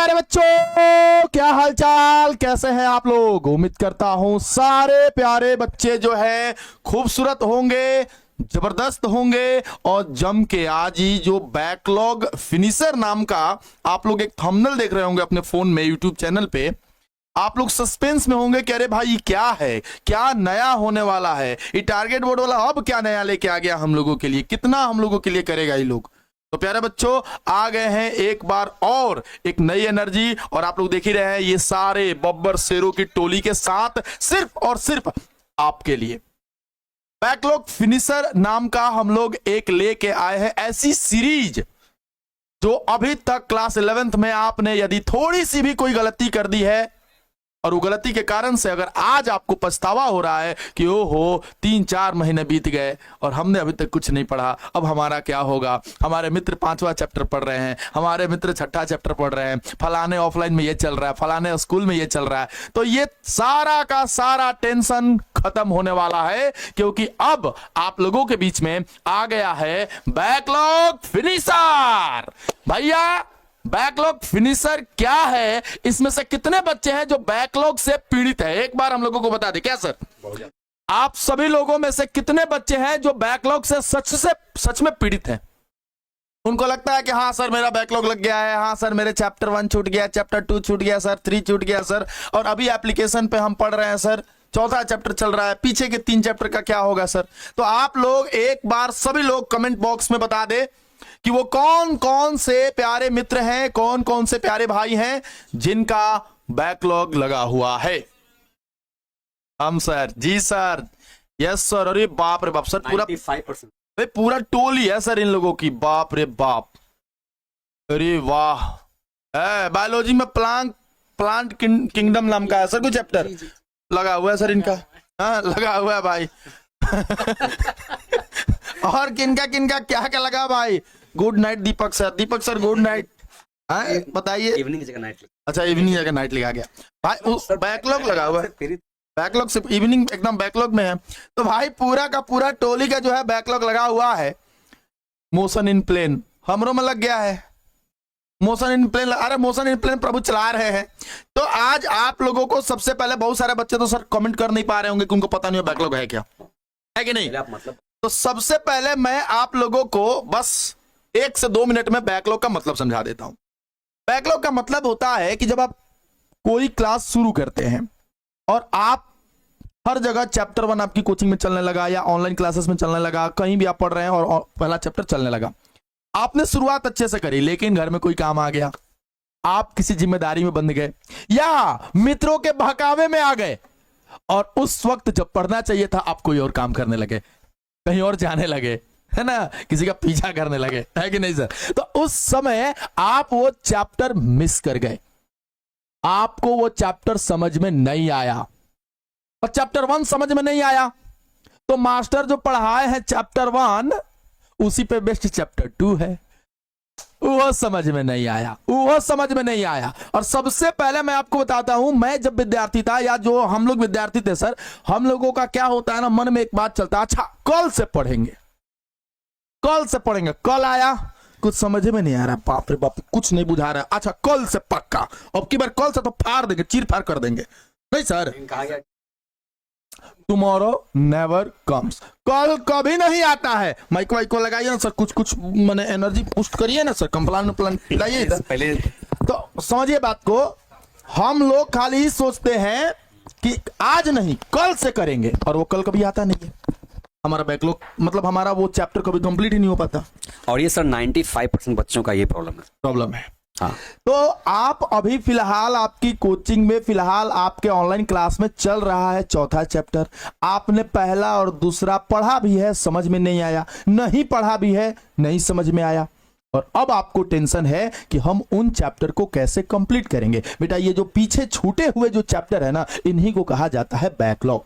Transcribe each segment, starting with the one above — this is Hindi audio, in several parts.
प्यारे बच्चों, क्या हालचाल, कैसे हैं आप लोग। उम्मीद करता हूं सारे प्यारे बच्चे जो हैं खूबसूरत होंगे, जबरदस्त होंगे और जम के। आज ही जो बैकलॉग फिनिशर नाम का आप लोग एक थंबनेल देख रहे होंगे अपने फोन में, यूट्यूब चैनल पे। आप लोग सस्पेंस में होंगे कि अरे भाई ये क्या है, क्या नया होने वाला है, ये टारगेट बोर्ड वाला अब क्या नया लेके आ गया हम लोगों के लिए, कितना हम लोगों के लिए करेगा ये लोग। तो प्यारे बच्चों, आ गए हैं एक बार और एक नई एनर्जी, और आप लोग देख ही रहे हैं ये सारे बब्बर शेरों की टोली के साथ सिर्फ और सिर्फ आपके लिए बैकलॉग फिनिशर नाम का हम लोग एक लेके आए हैं ऐसी सीरीज जो अभी तक क्लास 11th में आपने यदि थोड़ी सी भी कोई गलती कर दी है और वो गलती के कारण से अगर आज आपको पछतावा हो रहा है कि ओहो 3-4 महीने बीत गए और हमने अभी तक कुछ नहीं पढ़ा, अब हमारा क्या होगा। हमारे मित्र 5वां चैप्टर पढ़ रहे हैं, हमारे मित्र 6ठा चैप्टर पढ़ रहे हैं, फलाने ऑफलाइन में ये चल रहा है, फलाने स्कूल में ये चल रहा है, तो ये सारा का सारा टेंशन खत्म होने वाला है, क्योंकि अब आप लोगों के बीच में आ गया है बैकलॉग फिनिशर। भैया, बैकलॉग फिनिशर क्या है, इसमें से कितने बच्चे हैं जो बैकलॉग से पीड़ित है, एक बार हम लोगों को बता दे। क्या सर, आप सभी लोगों में से कितने बच्चे हैं जो बैकलॉग से सच में पीड़ित हैं। उनको लगता है कि हाँ सर मेरा बैकलॉग लग गया है, हाँ सर मेरे चैप्टर 1 छूट गया, चैप्टर 2 छूट गया सर, 3 छूट गया सर, और अभी एप्लीकेशन पे हम पढ़ रहे हैं सर 4था चैप्टर चल रहा है, पीछे के 3 चैप्टर का क्या होगा सर। तो आप लोग एक बार सभी लोग कमेंट बॉक्स में बता दे कि वो कौन कौन से प्यारे मित्र हैं, कौन कौन से प्यारे भाई हैं जिनका बैकलॉग लगा हुआ है। हम सर, जी सर, यस सर। अरे बाप रे बाप सर, पूरा 95% पूरा टोली है सर इन लोगों की, बाप रे बाप। अरे वाह, बायोलॉजी में प्लांट किंगडम नाम का है सर कोई चैप्टर लगा हुआ है सर इनका। हाँ लगा हुआ है भाई। और किनका किनका क्या क्या लगा भाई। गुड नाइट दीपक सर, दीपक सर गुड नाइट। बताइए, इवनिंग की जगह नाइट। अच्छा इवनिंग जगह नाइट लिखा गया भाई, बैकलॉग लगा हुआ है, बैकलॉग सिर्फ इवनिंग एकदम बैकलॉग में है। तो भाई पूरा का पूरा टोली का जो है बैकलॉग लगा हुआ है। मोशन इन प्लेन हमरों में लग गया है, मोशन इन प्लेन, अरे मोशन इन प्लेन प्रभु चला रहे हैं। तो आज आप लोगों को सबसे पहले, बहुत सारे बच्चे तो सर कमेंट कर नहीं पा रहे होंगे कि उनको पता नहीं है बैकलॉग है क्या, है कि नहीं। मतलब तो सबसे पहले मैं आप लोगों को बस 1 से 2 मिनट में बैकलॉग का मतलब समझा देता हूं। बैकलॉग का मतलब होता है कि जब आप कोई क्लास शुरू करते हैं और आप हर जगह चैप्टर 1 आपकी कोचिंग में चलने लगा या ऑनलाइन क्लासेस में चलने लगा, कहीं भी आप पढ़ रहे हैं और पहला चैप्टर चलने लगा, आपने शुरुआत अच्छे से करी, लेकिन घर में कोई काम आ गया, आप किसी जिम्मेदारी में बंध गए या मित्रों के बहकावे में आ गए, और उस वक्त जब पढ़ना चाहिए था आप कोई और काम करने लगे, कहीं और जाने लगे, है ना, किसी का पीछा करने लगे, है कि नहीं सर। तो उस समय आप वो चैप्टर मिस कर गए, आपको वो चैप्टर समझ में नहीं आया, और चैप्टर 1 समझ में नहीं आया तो मास्टर जो पढ़ाए हैं चैप्टर 1 उसी पे बेस्ट चैप्टर 2 है, वो समझ में नहीं आया, वो समझ में नहीं आया। और सबसे पहले मैं आपको बताता हूं, मैं जब विद्यार्थी था या जो हम लोग विद्यार्थी थे सर, हम लोगों का क्या होता है ना, मन में एक बात चलता है, अच्छा कल से पढ़ेंगे, कल से पढ़ेंगे। कल आया, कुछ समझ में नहीं आ रहा, बाप रे बाप कुछ नहीं बुझा रहा, अच्छा कल से पक्का, अब की बार कल से तो फाड़ देंगे, चीर फाड़ कर देंगे। नहीं सर, टुमारो नेवर कम्स, कल कभी नहीं आता है। माइको वाइको लगाइए ना सर, कुछ कुछ मैंने एनर्जी बूस्ट करिए ना सर, कंप्लान पिलाइए पहले। तो समझिए बात को, हम लोग खाली ही सोचते हैं कि आज नहीं कल से करेंगे, और वो कल कभी आता नहीं है। हमारा बैकलॉग मतलब हमारा वो चैप्टर कभी कंप्लीट ही नहीं हो पाता, और ये सर 95% बच्चों का ये प्रॉब्लम है। हाँ। तो आप अभी फिलहाल आपकी कोचिंग में, फिलहाल आपके ऑनलाइन क्लास में चल रहा है 4था चैप्टर, आपने पहला और दूसरा पढ़ा भी है, समझ में नहीं आया, नहीं पढ़ा भी है, नहीं समझ में आया, और अब आपको टेंशन है कि हम उन चैप्टर को कैसे कंप्लीट करेंगे। बेटा ये जो पीछे छूटे हुए जो चैप्टर है ना, इन्हीं को कहा जाता है बैकलॉग,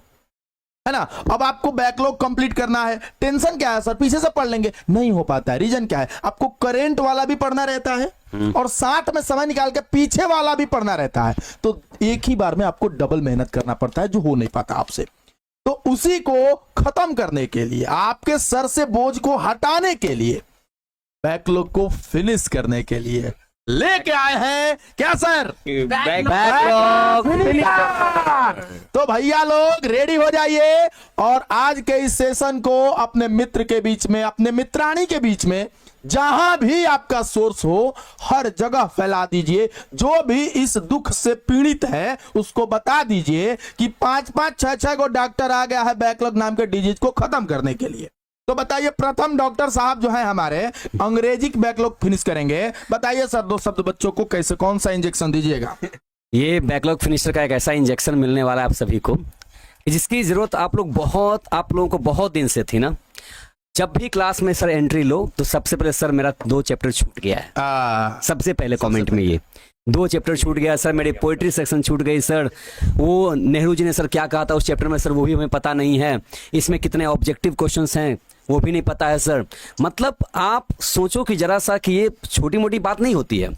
है ना। अब आपको बैकलॉग कंप्लीट करना है, टेंशन क्या है सर, पीछे से पढ़ लेंगे, नहीं हो पाता है। रीजन क्या है, आपको करंट वाला भी पढ़ना रहता है और साथ में समय निकाल के पीछे वाला भी पढ़ना रहता है, तो एक ही बार में आपको डबल मेहनत करना पड़ता है, जो हो नहीं पाता आपसे। तो उसी को खत्म करने के लिए, आपके सर से बोझ को हटाने के लिए, बैकलॉग को फिनिश करने के लिए लेके आए हैं क्या सर? बैकलॉग तो भैया लोग रेडी हो जाइए और आज के इस सेशन को अपने मित्र के बीच में, अपने मित्राणी के बीच में, जहां भी आपका सोर्स हो हर जगह फैला दीजिए। जो भी इस दुख से पीड़ित है उसको बता दीजिए कि 5-5 6-6 को डॉक्टर आ गया है बैकलॉग नाम के डिजीज को खत्म करने के लिए। तो बताइए, प्रथम डॉक्टर साहब जो है हमारे अंग्रेजी बैकलॉग फिनिश करेंगे। बताइए सर, 2 शब्द बच्चों को कैसे, कौन सा इंजेक्शन दीजिएगा? ये बैकलॉग फिनिशर का एक ऐसा इंजेक्शन मिलने वाला है आप सभी को कि जिसकी जरूरत आप लोगों को बहुत दिन से थी ना। जब भी क्लास में सर एंट्री लो तो सबसे पहले सर मेरा 2 चैप्टर छूट गया है। सबसे पहले कमेंट में ये 2 चैप्टर छूट गया सर, मेरी पोइट्री सेक्शन छूट गई सर, वो नेहरू जी ने सर क्या कहा था उस चैप्टर में सर वो भी हमें पता नहीं है, इसमें कितने ऑब्जेक्टिव क्वेश्चंस हैं वो भी नहीं पता है सर। मतलब आप सोचो कि जरा सा कि ये छोटी मोटी बात नहीं होती है,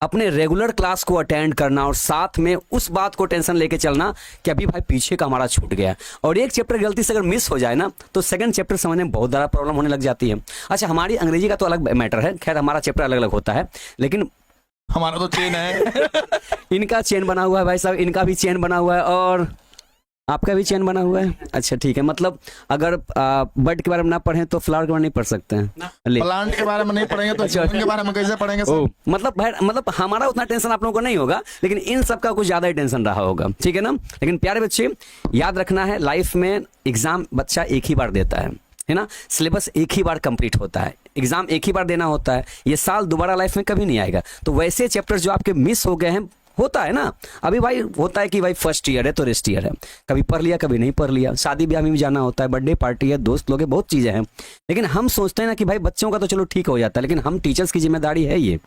अपने रेगुलर क्लास को अटेंड करना और साथ में उस बात को टेंशन लेके चलना कि अभी भाई पीछे का हमारा छूट गया और एक चैप्टर गलती से अगर मिस हो जाए ना तो सेकंड चैप्टर समझने में बहुत ज़्यादा प्रॉब्लम होने लग जाती है। अच्छा, हमारी अंग्रेजी का तो अलग मैटर है, खैर हमारा चैप्टर अलग अलग होता है, लेकिन हमारा तो चेन है। इनका चेन बना हुआ है भाई साहब, इनका भी चेन बना हुआ है और आपका भी चेन बना हुआ है। अच्छा ठीक है, मतलब अगर बर्ड के बारे में ना पढ़ें तो फ्लावर के बारे में नहीं पढ़ सकते हैं, प्लांट के बारे में नहीं पढ़ेंगे तो जीवन के बारे में कैसे पढ़ेंगे सर? मतलब हमारा उतना टेंशन आप लोगों को नहीं होगा, लेकिन इन सब का कुछ ज्यादा ही टेंशन रहा होगा, ठीक है ना। लेकिन प्यारे बच्चे याद रखना है, लाइफ में एग्जाम बच्चा एक ही बार देता है ना, सिलेबस एक ही बार कंप्लीट होता है, एग्जाम एक ही बार देना होता है, ये साल दोबारा लाइफ में कभी नहीं आएगा। तो वैसे चैप्टर जो आपके मिस हो गए हैं, होता है ना, अभी भाई होता है कि भाई फर्स्ट ईयर है तो रेस्ट ईयर है, कभी पढ़ लिया कभी नहीं पढ़ लिया, शादी ब्याह में भी जाना होता है, बर्थडे पार्टी है, दोस्त लोग है, बहुत चीजें हैं। लेकिन हम सोचते हैं ना कि भाई बच्चों का तो चलो ठीक हो जाता है, लेकिन हम टीचर्स की जिम्मेदारी है ये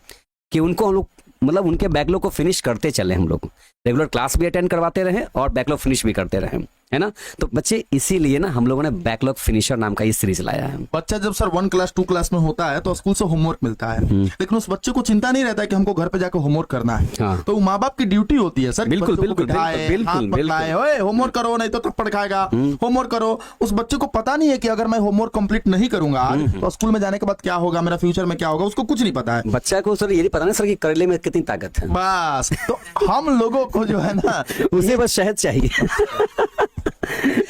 कि उनको हम लोग मतलब उनके बैकलॉग को फिनिश करते चले, हम लोग रेगुलर क्लास भी अटेंड करवाते रहे और बैकलॉग फिनिश भी करते रहे, है ना। तो बच्चे इसीलिए ना हम लोगों ने बैकलॉग फिनिशर नाम का ये सीरीज लाया है। बच्चा जब सर 1 क्लास 2 क्लास में होता है तो स्कूल से होमवर्क मिलता है, लेकिन उस बच्चे को चिंता नहीं रहता है कि हमको घर पे जाकर होमवर्क करना है। हाँ। तो माँ बाप की ड्यूटी होती है सर, बिल्कुल बिल्कुल होमवर्क करो नहीं तो थप्पड़ खाएगा, होमवर्क करो। उस बच्चे को पता नहीं है कि अगर मैं होमवर्क कंप्लीट नहीं करूंगा आज तो स्कूल में जाने के बाद क्या होगा, मेरा फ्यूचर में क्या होगा, उसको कुछ नहीं पता है। बच्चा को सर ये नहीं पता ना सर कि करेले में कितनी ताकत है, बस तो हम लोगों को जो है ना उसे बस शहद चाहिए।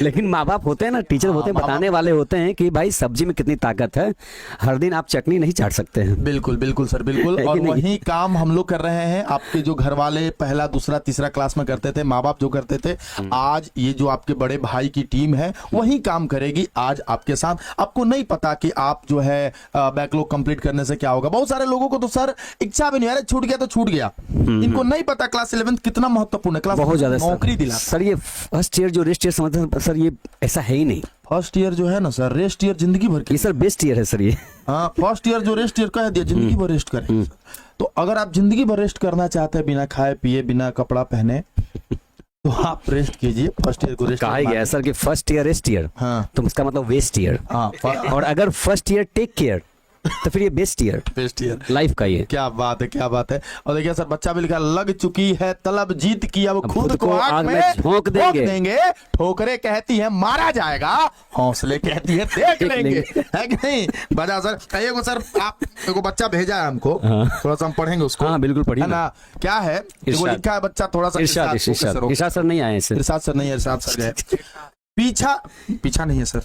लेकिन माँ बाप होते हैं ना, टीचर होते हैं, बताने वाले होते हैं कि भाई सब्जी में कितनी ताकत है, हर दिन आप चटनी नहीं चाट सकते हैं। बिल्कुल बिल्कुल सर, बिल्कुल। और वही काम हम लोग कर रहे हैं, आपके जो घर वाले 1, 2, 3 क्लास में करते थे, माँ बाप जो करते थे, आज ये जो आपके बड़े भाई की टीम है वही काम करेगी आज आपके साथ। आपको नहीं पता कि आप जो है बैकलॉग कंप्लीट करने से क्या होगा। बहुत सारे लोगों को तो सर इच्छा भी नहीं, अरे छूट गया तो छूट गया, इनको नहीं पता क्लास 11 कितना महत्वपूर्ण है, क्लास बहुत ज्यादा नौकरी दिला सर। ये फर्स्ट ईयर जो रेस्ट ईयर समझते हैं सर, ये ऐसा है ही नहीं। फर्स्ट ईयर जो है ना सर, रेस्ट ईयर जिंदगी भर की, ये सर बेस्ट ईयर है सर ये। हाँ, फर्स्ट ईयर जो रेस्ट ईयर कह दिया, जिंदगी भर रेस्ट करें। तो अगर आप जिंदगी भर रेस्ट करना चाहते हैं बिना खाए पिए बिना कपड़ा पहने तो आप रेस्ट कीजिए। फर्स्ट ईयर को रेस्ट कहा गया सर कि फर्स्ट ईयर रेस्ट ईयर, हाँ, तो उसका मतलब वेस्ट ईयर। हाँ, और अगर फर्स्ट ईयर टेक केयर तो फिर ये best year, best year life का ये। क्या बात है, क्या बात है। और देखिए सर, बच्चा भी लिखा, लग चुकी है तलब जीत की, अब खुद को आग में झोंक देंगे। ठोकरे कहती है मारा जाएगा, हौसले कहती है देख लेंगे, है कि नहीं? बजा सर, कहिए को सर, आप को बच्चा भेजा है हमको, थोड़ा सा हम पढ़ेंगे उसको। हाँ बिल्कुल पढ़िए ना। क्या है वो लिखा है बच्चा, थोड़ा सा इरशाद सर नहीं आए सर, इरशाद सर नहीं, इरशाद सर गए। पीछा नहीं है सर,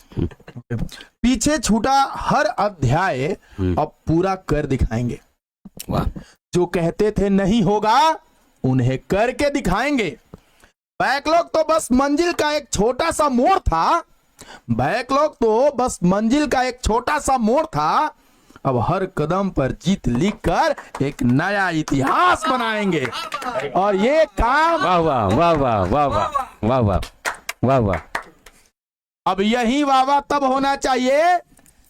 पीछे छूटा हर अध्याय अब पूरा कर दिखाएंगे। वाह। जो कहते थे नहीं होगा उन्हें करके दिखाएंगे। बैकलॉग तो बस मंजिल का एक छोटा सा मोड़ था, बैकलॉग तो बस मंजिल का एक छोटा सा मोड़ था, अब हर कदम पर जीत लिखकर एक नया इतिहास बनाएंगे। और ये काम वाह वाह वाह वाह वाह वाह वाह वाह वाह वाह। अब यही वाह तब होना चाहिए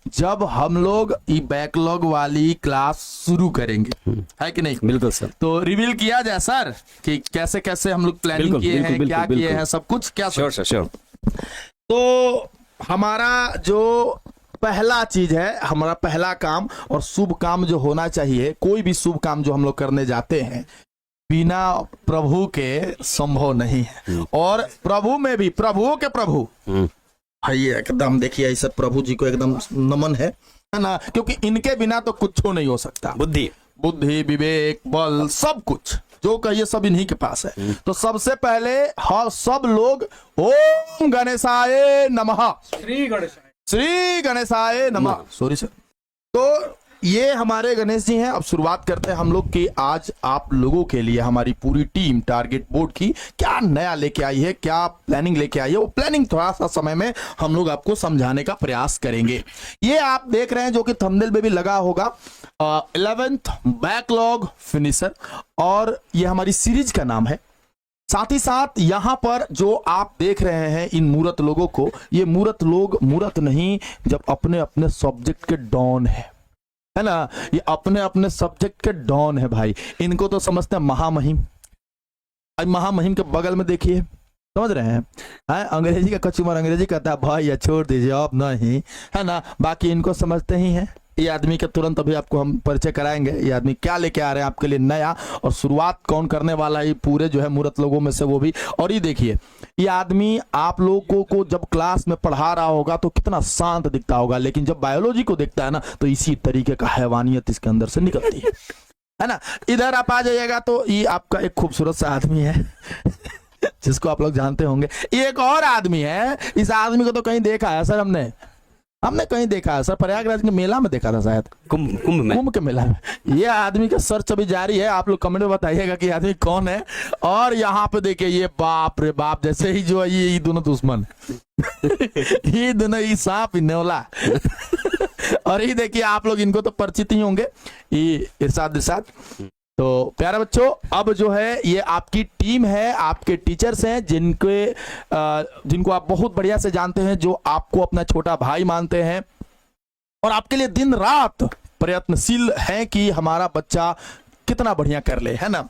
जब हम लोग ये बैकलॉग वाली क्लास शुरू करेंगे, है कि नहीं? बिल्कुल सर। तो रिवील किया जाए सर कि कैसे कैसे हम लोग प्लानिंग किए हैं, क्या किए हैं, सब कुछ क्या? Sure sir, sure. तो हमारा जो पहला चीज है, हमारा पहला काम और शुभ काम जो होना चाहिए, कोई भी शुभ काम जो हम लोग करने जाते हैं बिना प्रभु के संभव नहीं है। और प्रभु में भी प्रभुओं के प्रभु भाई एकदम देखिए, ऐसे प्रभु जी को एकदम नमन है ना, क्योंकि इनके बिना तो कुछ नहीं हो सकता। बुद्धि बुद्धि, विवेक, बल, सब कुछ जो कहिए सब इन्हीं के पास है। तो सबसे पहले हाँ सब लोग ओम गणेशाय नमः, श्री गणेशाय नमः। Sorry sir. तो ये हमारे गणेश जी हैं। अब शुरुआत करते हैं हम लोग कि आज आप लोगों के लिए हमारी पूरी टीम टारगेट बोर्ड की क्या नया लेके आई है, क्या प्लानिंग लेके आई है। वो प्लानिंग थोड़ा सा समय में हम लोग आपको समझाने का प्रयास करेंगे। ये आप देख रहे हैं जो कि थंबनेल में भी लगा होगा 11th बैकलॉग फिनिशर, और ये हमारी सीरीज का नाम है। साथ ही साथ यहां पर जो आप देख रहे हैं इन मूर्त लोगों को, ये मूर्त लोग मूर्त नहीं, जब अपने अपने सब्जेक्ट के डॉन है ना, ये अपने अपने सब्जेक्ट के डॉन है भाई। इनको तो समझते हैं महामहिम। अब महामहिम के बगल में देखिए, समझ रहे हैं, अंग्रेजी का कचूमर अंग्रेजी कहता है भाई या छोड़ दीजिए अब नहीं, है ना। बाकी इनको समझते ही हैं। ये आदमी का तुरंत अभी आपको हम परिचय कराएंगे, ये आदमी क्या लेके आ रहे हैं आपके लिए नया, और शुरुआत कौन करने वाला है पूरे जो है मूर्त लोगों में से वो भी। और ये देखिए, ये आदमी आप लोगों को जब क्लास में पढ़ा रहा होगा तो कितना शांत दिखता होगा, लेकिन जब बायोलॉजी को देखता है ना तो इसी तरीके का हैवानियत इसके अंदर से निकलती है ना। इधर आप आ जाइएगा तो ये आपका एक खूबसूरत सा आदमी है जिसको आप लोग जानते होंगे। ये एक और आदमी है, इस आदमी को तो कहीं देखा है सर, हमने कहीं देखा है सर, प्रयागराज के मेला में देखा था शायद, कुंभ के मेला में। ये आदमी का सर्च अभी जारी है, आप लोग कमेंट में बताइएगा कि आदमी कौन है। और यहाँ पे देखिए, ये बाप रे बाप, जैसे ही जो है ये दोनों दुश्मन ये दोनों, ये सांप नेवला और ये देखिए आप लोग इनको तो परिचित ही होंगे, ये इरशाद। तो प्यारे बच्चों, अब जो है ये आपकी टीम है, आपके टीचर्स हैं जिनको आप बहुत बढ़िया से जानते हैं, जो आपको अपना छोटा भाई मानते हैं और आपके लिए दिन रात प्रयत्नशील हैं कि हमारा बच्चा कितना बढ़िया कर ले, है ना।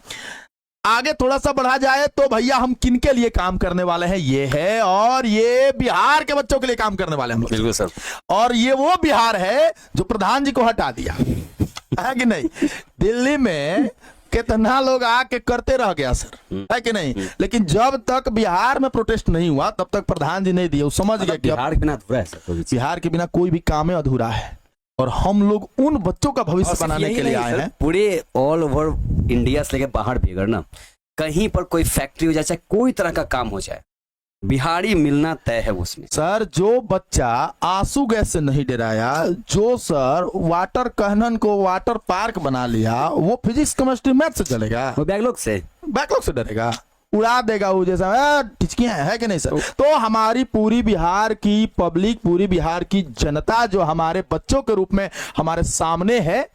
आगे थोड़ा सा बढ़ा जाए तो भैया हम किन के लिए काम करने वाले हैं, ये है, और ये बिहार के बच्चों के लिए काम करने वाले हैं हम लोग। बिल्कुल सर। और ये वो बिहार है जो प्रधान जी को हटा दिया है कि नहीं। दिल्ली में कितना लोग आके करते रह गया सर, है कि नहीं, लेकिन जब तक बिहार में प्रोटेस्ट नहीं हुआ तब तक प्रधान जी नहीं दिए। वो समझ गए कि बिहार के बिना अधूरा है सर, बिहार के बिना कोई भी काम है अधूरा है, और हम लोग उन बच्चों का भविष्य बनाने के लिए आए हैं। पूरे ऑल ओवर इंडिया से लेकर बाहर भी, अगर ना कहीं पर कोई फैक्ट्री हो जाए, चाहे कोई तरह का काम हो जाए, बिहारी मिलना तय है उसमें। सर जो बच्चा आंसू गैस से नहीं डराया, जो सर वाटर कहनन को वाटर पार्क बना लिया, वो फिजिक्स केमिस्ट्री मैथ से चलेगा, वो बैकलॉग से डरेगा, उड़ा देगा वो, जैसा टिचकियां है कि नहीं सर। तो हमारी पूरी बिहार की पब्लिक, पूरी बिहार की जनता जो हमारे बच्चों के रूप में हमारे सामने है,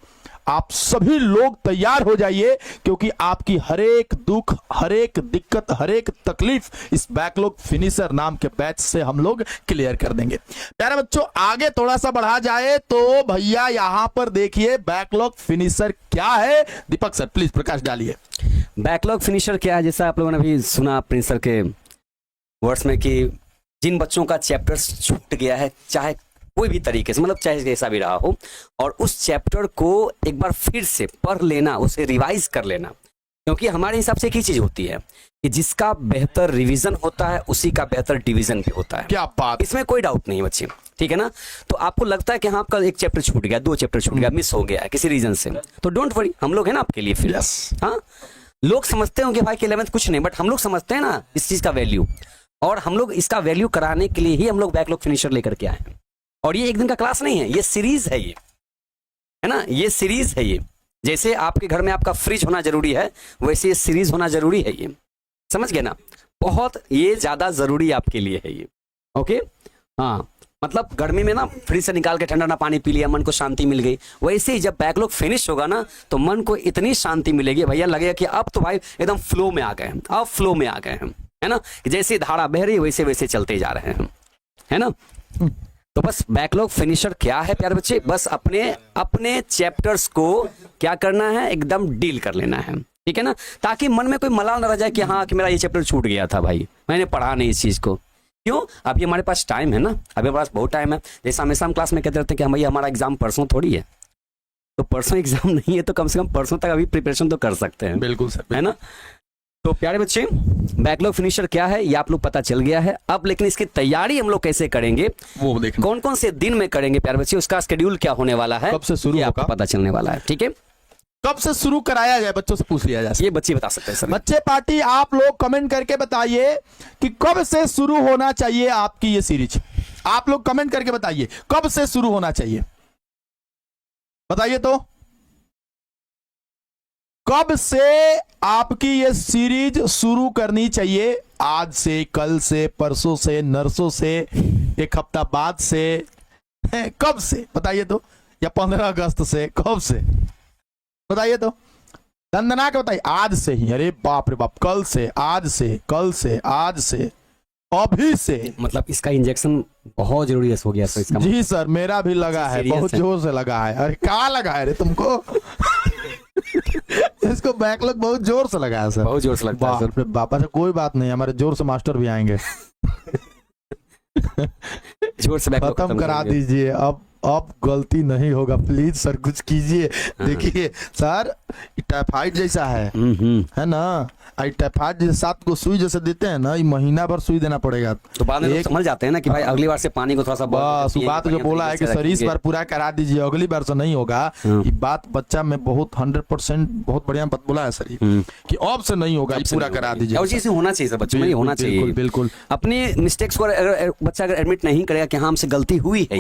आप सभी लोग तैयार हो जाइए, क्योंकि आपकी हर एक दुख, हर एक दिक्कत, हर एक तकलीफ इस बैकलॉग फिनिशर नाम के बैच से हम लोग क्लियर कर देंगे। प्यारे बच्चों, आगे थोड़ा सा बढ़ा जाए तो भैया यहां पर देखिए बैकलॉग फिनिशर क्या है। दीपक सर प्लीज प्रकाश डालिए। बैकलॉग फिनिशर क्या है, जैसा आप लोगों ने अभी सुना प्रिंस सर के वर्ड्स में कि जिन बच्चों का चैप्टर्स छूट गया है, चाहे कोई भी तरीके से, मतलब चाहे जैसा भी रहा हो, और उस चैप्टर को एक बार फिर से पढ़ लेना, उसे रिवाइज कर लेना, क्योंकि हमारे हिसाब से एक ही चीज होती है कि जिसका बेहतर रिवीजन होता है उसी का बेहतर डिवीजन भी होता है। क्या बात, इसमें कोई डाउट नहीं बच्चे, ठीक है ना। तो आपको लगता है कि हाँ आपका एक चैप्टर छूट गया, 2 चैप्टर छूट गया, मिस हो गया किसी रीजन से, तो डोंट वरी, हम लोग है ना आपके लिए फिर। हाँ, लोग समझते होंगे भाई कि 11th कुछ नहीं, बट हम लोग समझते हैं ना इस चीज का वैल्यू, और हम लोग इसका वैल्यू कराने के लिए ही हम लोग बैकलॉग फिनिशर लेकर के आए हैं। और ये एक दिन का क्लास नहीं है, ये सीरीज है, ये है ना, ये सीरीज है। ये जैसे आपके घर में आपका फ्रिज होना जरूरी है, वैसे ये सीरीज होना जरूरी है। ये समझ गए ना, बहुत ये ज्यादा जरूरी आपके लिए है ये। ओके, हाँ, मतलब गर्मी में ना फ्रिज से निकाल के ठंडा ना पानी पी लिया, मन को शांति मिल गई, वैसे ही जब बैकलॉग फिनिश होगा ना तो मन को इतनी शांति मिलेगी भैया, लगेगा कि अब तो भाई एकदम फ्लो में आ गए हैं, अब फ्लो में आ गए हैं, है ना, जैसे धारा बह रही है वैसे वैसे चलते जा रहे हैं, है ना। तो बस बैकलॉग फिनिशर क्या है प्यारे बच्चे, बस अपने चैप्टर्स को क्या करना है, एकदम डील कर लेना है, ठीक है ना, ताकि मन में कोई मलाल न रह जाए कि हाँ कि मेरा ये चैप्टर छूट गया था भाई, मैंने पढ़ा नहीं इस चीज को। क्यों, अभी हमारे पास टाइम है ना, अभी हमारे पास बहुत टाइम है। जैसे हमेशा हम क्लास में कहते रहते हैं कि भैया हमारा एग्जाम परसों थोड़ी है, तो परसों एग्जाम नहीं है तो कम से कम परसों तक अभी प्रिपरेशन तो कर सकते हैं। बिल्कुल सर, है ना। तो प्यारे बच्चे, बैकलॉग फिनिशर क्या है ये आप लोग पता चल गया है। अब लेकिन इसकी तैयारी हम लोग कैसे करेंगे, वो देखना, कौन कौन से दिन में करेंगे प्यारे बच्चे, उसका शेड्यूल क्या होने वाला है, कब से शुरू आपको पता चलने वाला है, ठीक है। कब से शुरू कराया जाए, बच्चों से पूछ लिया जाए। ये बच्चे बता सकते हैं सर। बच्चे पार्टी आप लोग कमेंट करके बताइए कि कब से शुरू होना चाहिए आपकी ये सीरीज। आप लोग कमेंट करके बताइए कब से शुरू होना चाहिए, बताइए तो कब से आपकी ये सीरीज शुरू करनी चाहिए। आज से, कल से, परसों से, नरसों से, एक हफ्ता बाद से, कब से बताइए तो, या 15 अगस्त से, कब से बताइए तो, दंदना के बताइए। आज से ही, अरे बाप रे बाप, कल से, आज से, कल से, आज से, अभी से। मतलब इसका इंजेक्शन बहुत जरूरी हो गया सर इसका। जी सर, मेरा भी लगा है, बहुत जोर से लगा है। अरे कहाँ लगा है रे तुमको? इसको बैकलॉग बहुत जोर से लगा है सर, बहुत जोर से लगता है सर। बापा से कोई बात नहीं, हमारे जोर से मास्टर भी आएंगे। जोर से खत्म करा दीजिए, अब गलती नहीं होगा, प्लीज सर कुछ कीजिए। देखिए सर, टाइफाइड जैसा है ना, टाइफाइड जैसे 7 को सुई जैसे देते हैं ना, ये महीना भर सुई देना पड़ेगा। तो बाद में समझ जाते हैं ना कि भाई अगली बार से पानी को थोड़ा सा बस बात जो बोला है कि सर इस बार पूरा करा दीजिए, अगली बार से नहीं होगा। ये बात बच्चा में बहुत 100% बहुत बढ़िया बात बोला है सर, कि अब से नहीं होगा, पूरा करा दीजिए। और चीज होना चाहिए सर, बच्चों में होना चाहिए। बिल्कुल अपनी मिस्टेक्स को बच्चा अगर एडमिट नहीं करेगा कि हमसे गलती हुई है,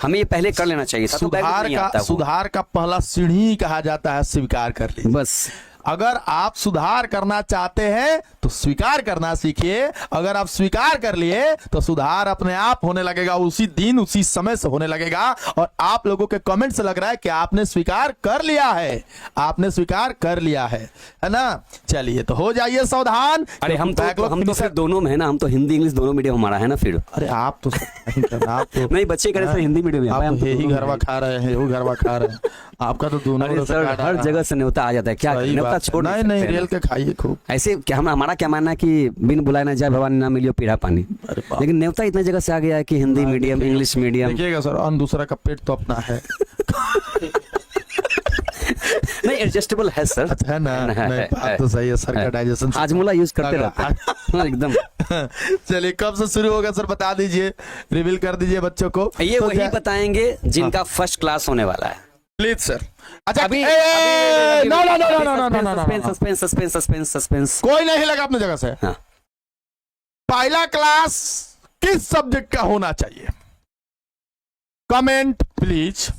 हमें ये पहले कर लेना चाहिए। सुधार का पहला सीढ़ी कहा जाता है स्वीकार कर लीजिए। बस अगर आप सुधार करना चाहते हैं तो स्वीकार करना सीखिए। अगर आप स्वीकार कर लिए तो सुधार अपने आप होने लगेगा, उसी दिन उसी समय से होने लगेगा। और आप लोगों के कमेंट से लग रहा है कि आपने स्वीकार कर लिया है, आपने स्वीकार कर लिया है ना। चलिए तो हो जाइए सावधान। अरे हम तो फिर दोनों में है ना, हम तो हिंदी इंग्लिश दोनों मीडियम हमारा है ना फिर। अरे आप तो नहीं, बच्चे करे हिंदी मीडियम में, यही घरवा खा रहे हैं, वो घरवा खा रहे हैं। आपका तो दोनों हर जगह से न्योता आ जाता है। क्या न्योता छोड़ नहीं रेल के खाइए खूब। ऐसे क्या हमारा क्या मानना है कि बिन बुलाए ना जाए भवानी ना मिलियो पीढ़ा पानी। लेकिन न्योता इतना जगह से आ गया है कि हिंदी मीडियम इंग्लिश मीडियम। देखिएगा सर, अन्न दूसरा का पेट तो अपना है। नहीं एडजस्टेबल है सर। अच्छा है ना, नहीं बात तो सही है सर का डाइजेशन। हाजमोला यूज करते रहते हैं एकदम। चलिए कब से शुरू होगा सर बता दीजिए, रिवील कर दीजिए बच्चों को। ये वही बताएंगे जिनका फर्स्ट क्लास होने वाला है। Please sir. अच्छा अभी सस्पेंस कोई नहीं लगा अपनी जगह से। पहला क्लास किस सब्जेक्ट का होना चाहिए? Comment please.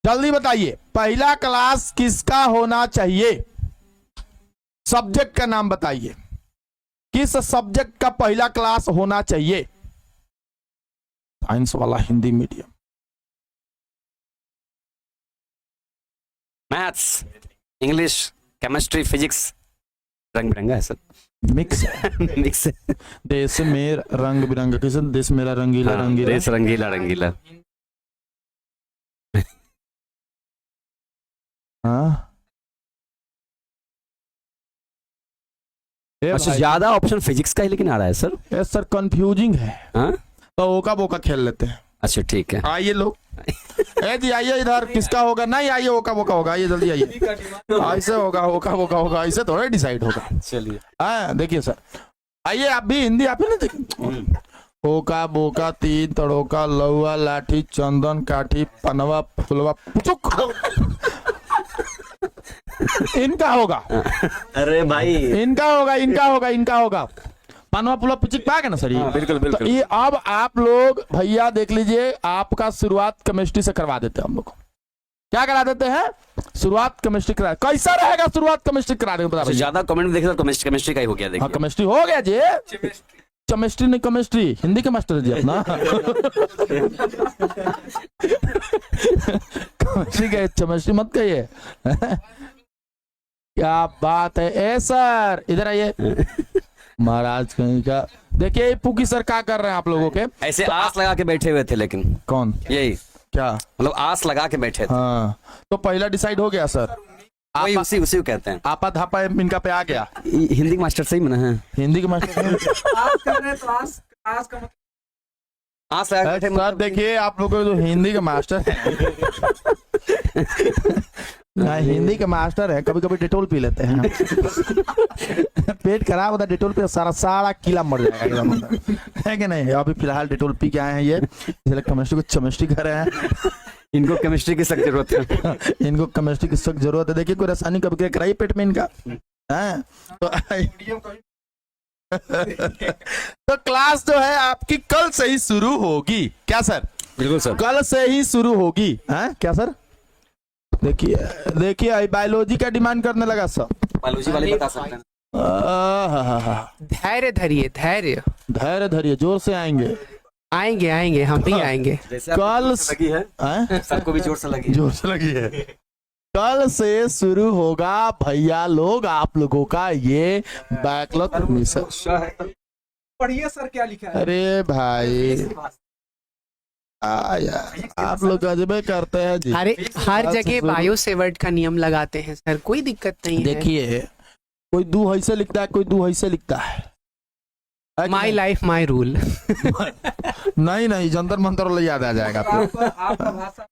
जल्दी बताइए, पहला क्लास किसका होना चाहिए? सब्जेक्ट का नाम बताइए, किस सब्जेक्ट का पहला क्लास होना चाहिए? साइंस वाला, Hindi medium, maths, English, chemistry, physics. रंग बिरंगा है सर, मिक्स मिक्स। देश में रंग बिरंगा, किस देश मेरा रंगीला रंगीला, देश रंगीला रंगीला। अच्छा, ज्यादा ऑप्शन फिजिक्स का ही लेकिन आ रहा है सर। यस सर, कंफ्यूजिंग है। तो ओका बोका खेल लेते हैं। अच्छा ठीक है, आइए लोग। जी आइए इधर, किसका होगा? नहीं आइए, ओका बोका होगा, आइए जल्दी आइए। ऐसे होगा, ओका बोका होगा, ऐसे थोड़ा डिसाइड होगा। चलिए देखिए सर, आइए आप भी हिंदी आप ही ना देखिए। ओका बोका, तीन तड़ोका, लौआ लाठी, चंदन काठी, पनवा फुलवा पुचुक। इनका होगा। अरे भाई इनका होगा, इनका होगा, इनका होगा। पनवा पुलवा पुचिक पाएगा ना सर? बिल्कुल बिल्कुल। तो ये अब आप लोग भैया देख लीजिए, आपका शुरुआत केमिस्ट्री से करवा देते हैं हम लोग। क्या करा देते हैं? शुरुआत केमिस्ट्री करा। कैसा रहेगा शुरुआत केमिस्ट्री करा देंगे? ज्यादा कमेंट में देखे तो केमिस्ट्री का ही हो गया। देखिए केमिस्ट्री हो गया जी। केमिस्ट्री नहीं, केमिस्ट्री हिंदी के मास्टर जी अपना। केमिस्ट्री मत कहिए। क्या बात है। ए सर इधर आइए। महाराज कहीं का देखिए, पुकी सर क्या कर रहे हैं आप लोगों के? ऐसे तो आस लगा के बैठे हुए थे। लेकिन कौन? यही क्या मतलब आस लगा के बैठे थे। हाँ, तो पहला डिसाइड हो गया सर। उसी उसी को कहते हैं। आपा धापा इनका पे आ गया। हिंदी के मास्टर सही मना है। हिंदी के मास्टर आस लगा के बैठे। सर देखिए, आप लोगों को जो हिंदी के मास्टर है हिंदी के मास्टर है, कभी कभी डेटोल पी लेते हैं। पेट खराब होता है डेटोल पे, सारा कीला मर जाएगा एकदम, है कि नहीं। अभी फिलहाल डेटोल पी के आए हैं ये, इसलिए केमिस्ट्री को चमिस्ट्री कर रहे हैं। इनको केमिस्ट्री की सख्त जरूरत है। इनको केमिस्ट्री की सख्त जरूरत है। देखिए कोई रासायनिक कभी कराइए पेट में इनका, हैं तो क्लास जो है आपकी कल से ही शुरू होगी, क्या सर? बिल्कुल सर, कल से ही शुरू होगी, हैं क्या सर? देखिए बायोलॉजी का डिमांड करने लगा सब। बायोलॉजी वाले बता सकते हैं। धैर्य धरिए, धैर्य धैर्य धरिए, जोर से आएंगे, आएंगे हम भी आएंगे। कल लगी है, सबको भी जोर से लगी, जोर से लगी है। कल से शुरू होगा भैया लोग आप लोगों का ये बैकलॉग फिनिशर। पढ़िए सर क्या लिखा है। अरे भाई यार आप लोग अजबे करते हैं जी। अरे हर जगह बायो सेवर्ट का नियम लगाते हैं सर, कोई दिक्कत नहीं है। देखिए कोई दू ऐसे लिखता है, कोई दू ऐसे लिखता है। My life my rule. नहीं जंतर मंतर वाला याद आ जाएगा फिर। आपका भाषा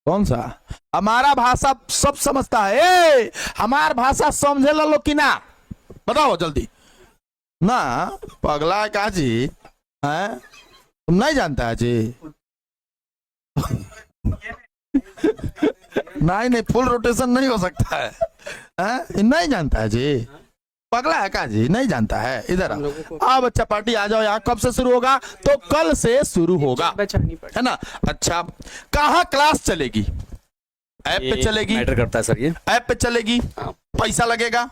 कौन सा? हमारा भाषा सब समझता है। हमार भाषा समझे लो कि ना, बताओ जल्दी ना। पगला का जी है, तुम नहीं जानता है जी। नहीं फुल रोटेशन नहीं हो सकता है, नहीं जानता है जी। पगला है का जी, नहीं जानता है। इधर आओ बच्चा पार्टी आ जाओ यहाँ। कब से शुरू होगा? तो कल से शुरू होगा, बचानी पड़े, है ना। अच्छा कहाँ क्लास चलेगी? ऐप पे चलेगी। मैटर करता है सर ये। ऐप पे चलेगी, पैसा लगेगा,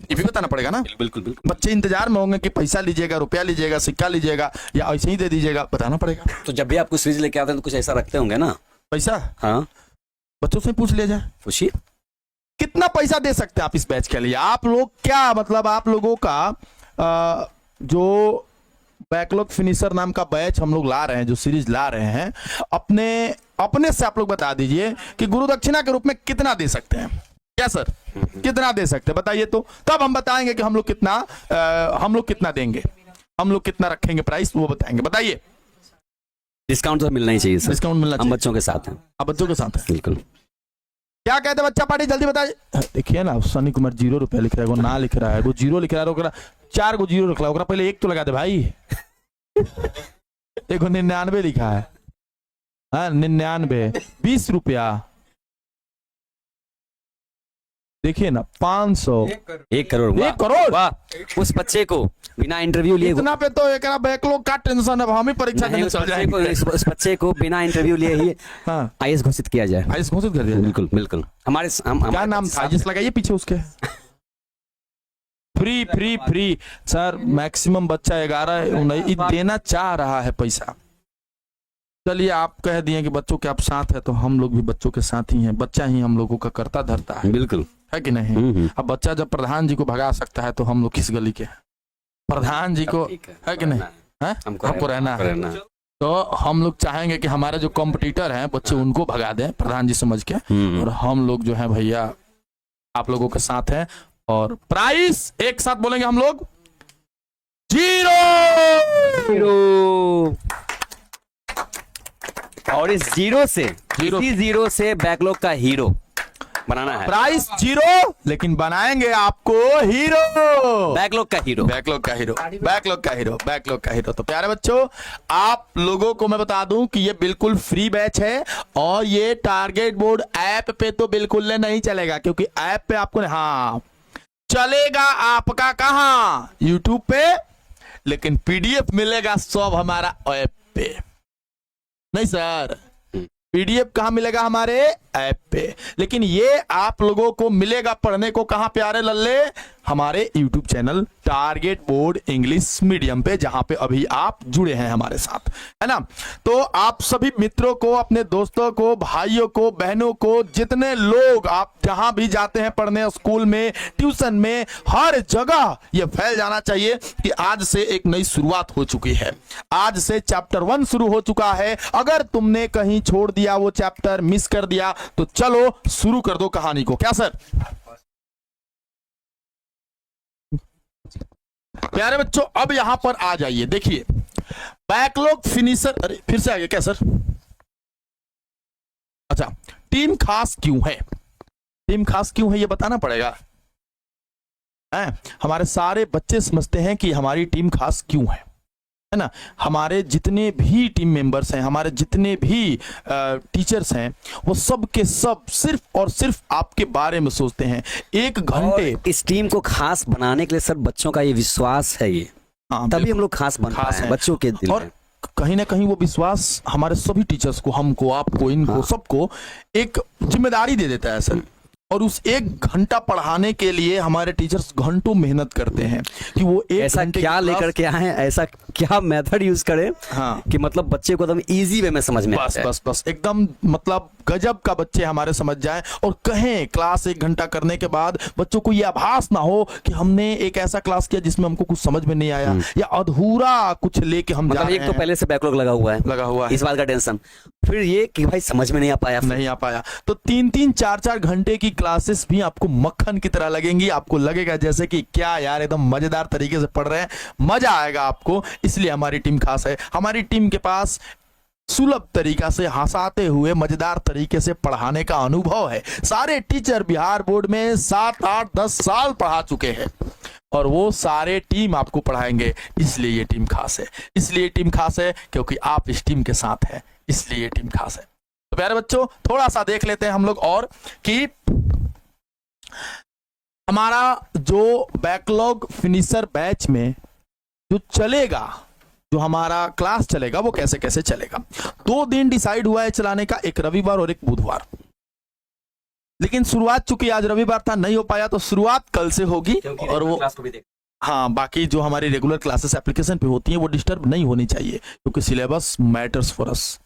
ये भी बताना पड़ेगा ना। बिल्कुल बिल्कुल। बच्चे इंतजार में होंगे कि पैसा लीजिएगा, रुपया लीजिएगा, सिक्का लीजिएगा या ऐसे ही दे दीजिएगा, बताना पड़ेगा। तो जब भी आप कुछ सीरीज लेके आते हैं तो कुछ ऐसा रखते होंगे ना पैसा? हाँ, बच्चों से पूछ लिया जाए, पूछिए कितना पैसा दे सकते हैं आप इस बैच के लिए? आप लोग क्या मतलब आप लोगों का जो बैकलॉग फिनिशर नाम का बैच हम लोग ला रहे हैं, जो सीरीज ला रहे हैं, अपने से आप लोग बता दीजिए कि गुरु दक्षिणा के रूप में कितना दे सकते हैं। क्या सर, कितना दे सकते हैं बताइए, तो तब हम बताएंगे कि हम लोग कितना देंगे, हम लोग कितना रखेंगे प्राइस, वो बताएंगे। बताइए। डिस्काउंट तो मिलना ही चाहिए सर, डिस्काउंट मिलना हम चाहिए। बच्चों के साथ हैं। आप बच्चों के साथ हैं, बिल्कुल। क्या कहते हैं बच्चा पार्टी, जल्दी बताइए। देखिए ना सनी कुमार 0 रुपया लिख रहा है, वो ना लिख रहा है, वो 0 लिख रहा है, 4 को 0 रखला, पहले 1 तो लगा दे भाई। देखो 99 लिखा है, 99 20 रुपया। देखिए ना 500, 1 करोड़। 1 करोड़। वाह, उस बच्चे को बिना इंटरव्यू लिए इतना पे तो एक बैकलॉग का टेंशन है, हम ही परीक्षा देने चल जाएंगे। उस बच्चे को बिना इंटरव्यू लिए ही हाँ आईएएस घोषित किया जाए। आईएएस घोषित कर दिया। बिल्कुल बिल्कुल। हमारे क्या नाम था जिस लगाइए पीछे उसके? Free sir. मैक्सिमम बच्चा 11 देना चाह रहा है पैसा। चलिए आप कह दिए कि बच्चों के आप साथ है, तो हम लोग भी बच्चों के साथ ही हैं। बच्चा ही हम लोगों का करता धरता है, बिल्कुल, है कि नहीं? अब बच्चा जब प्रधान जी को भगा सकता है तो हम लोग किस गली के हैं? प्रधान जी को, है कि नहीं? हमको रहना है। तो हम लोग चाहेंगे कि हमारे जो कॉम्पिटिटर हैं बच्चे उनको भगा दें प्रधान जी समझ के, और हम लोग जो है भैया आप लोगों के साथ हैं। और प्राइस एक साथ बोलेंगे हम लोग, 0। और इस जीरो से बैकलॉग का हीरो बनाना है। प्राइस 0 लेकिन बनाएंगे आपको हीरो, बैकलॉग का हीरो, बैकलॉग का हीरो, बैकलॉग का हीरो, बैकलॉग का हीरो। तो प्यारे बच्चों आप लोगों को मैं बता दूं कि ये बिल्कुल फ्री बैच है, और ये टारगेट बोर्ड ऐप पे तो बिल्कुल नहीं चलेगा, क्योंकि ऐप पे आपको हाँ चलेगा आपका कहाँ, यूट्यूब पे, लेकिन पीडीएफ मिलेगा सब हमारा ऐप पे। नहीं सर, पीडीएफ कहाँ मिलेगा? हमारे ऐप पे। लेकिन ये आप लोगों को मिलेगा पढ़ने को कहाँ प्यारे लल्ले? हमारे YouTube channel target board English medium पे, जहां पे अभी आप जुड़े हैं हमारे साथ, है ना। तो आप सभी मित्रों को, अपने दोस्तों को, भाइयों को, बहनों को, जितने लोग आप जहां भी जाते हैं पढ़ने, स्कूल में, ट्यूशन में, हर जगह ये फैल जाना चाहिए कि आज से एक नई शुरुआत हो चुकी है। आज से चैप्टर 1 शुरू हो चुका है। अगर तुमने कहीं छोड़ दिया, वो चैप्टर मिस कर दिया, तो चलो शुरू कर दो कहानी को। क्या सर? प्यारे बच्चों अब यहां पर आ जाइए। देखिए बैकलॉग फिनिशर, अरे फिर से आ गया क्या सर? अच्छा, टीम खास क्यों है? टीम खास क्यों है ये बताना पड़ेगा। हमारे सारे बच्चे समझते हैं कि हमारी टीम खास क्यों है ना। हमारे जितने भी टीम मेंबर्स हैं, हमारे जितने भी टीचर्स हैं, वो सब के सब सिर्फ और सिर्फ आपके बारे में सोचते हैं। एक घंटे और इस टीम को खास बनाने के लिए सर बच्चों का ये विश्वास है, ये हाँ, तभी हम लोग खास बन खास पाए हैं हैं। बच्चों के दिल और में। कहीं ना कहीं वो विश्वास हमारे सभी टीचर्स को, हमको, आपको, इनको सबको एक जिम्मेदारी दे देता है सर। और उस एक घंटा पढ़ाने के लिए हमारे टीचर्स घंटों मेहनत करते हैं कि वो एक ऐसा घंटे क्या की लेकर क्लास- के आए, ऐसा क्या मेथड यूज करें हाँ, कि मतलब बच्चे को एकदम इजी वे में समझ में आ बस जाए। बस बस एकदम मतलब गजब का बच्चे हमारे समझ जाए और कहें क्लास एक घंटा करने के बाद बच्चों को ये आभास ना हो कि हमने एक ऐसा क्लास किया जिसमें हमको कुछ समझ में नहीं आया या अधूरा कुछ लेके हम जा मतलब रहे एक तो हैं। पहले से बैकलॉग लगा हुआ है, लगा हुआ है, इस बात का टेंशन, फिर ये कि भाई समझ में नहीं आ पाया, नहीं आ पाया। तो 3-3 4-4 घंटे की क्लासेस भी आपको मक्खन की तरह लगेंगी। आपको लगेगा जैसे कि क्या यार एकदम मजेदार तरीके से पढ़ रहे हैं, मजा आएगा आपको। इसलिए हमारी टीम खास है। हमारी टीम के पास सुलभ तरीका से, हंसाते हुए, मजेदार तरीके से पढ़ाने का अनुभव है। सारे टीचर बिहार बोर्ड में 7, 8, 10 साल पढ़ा चुके हैं और वो सारे टीम आपको पढ़ाएंगे। इसलिए ये टीम खास है। इसलिए टीम खास है क्योंकि आप इस टीम के साथ हैं, इसलिए ये टीम खास है। तो प्यारे बच्चों, थोड़ा सा देख लेते हैं हम लोग और कि हमारा जो बैकलॉग फिनिशर बैच में जो चलेगा, जो हमारा क्लास चलेगा, वो कैसे कैसे चलेगा। 2 दिन डिसाइड हुआ है चलाने का, एक रविवार और एक बुधवार। लेकिन शुरुआत चूंकि आज रविवार था, नहीं हो पाया, तो शुरुआत कल से होगी। और वो हाँ, बाकी जो हमारी रेगुलर क्लासेस एप्लीकेशन पे होती हैं वो डिस्टर्ब नहीं होनी चाहिए, क्योंकि सिलेबस मैटर्स फॉर अस।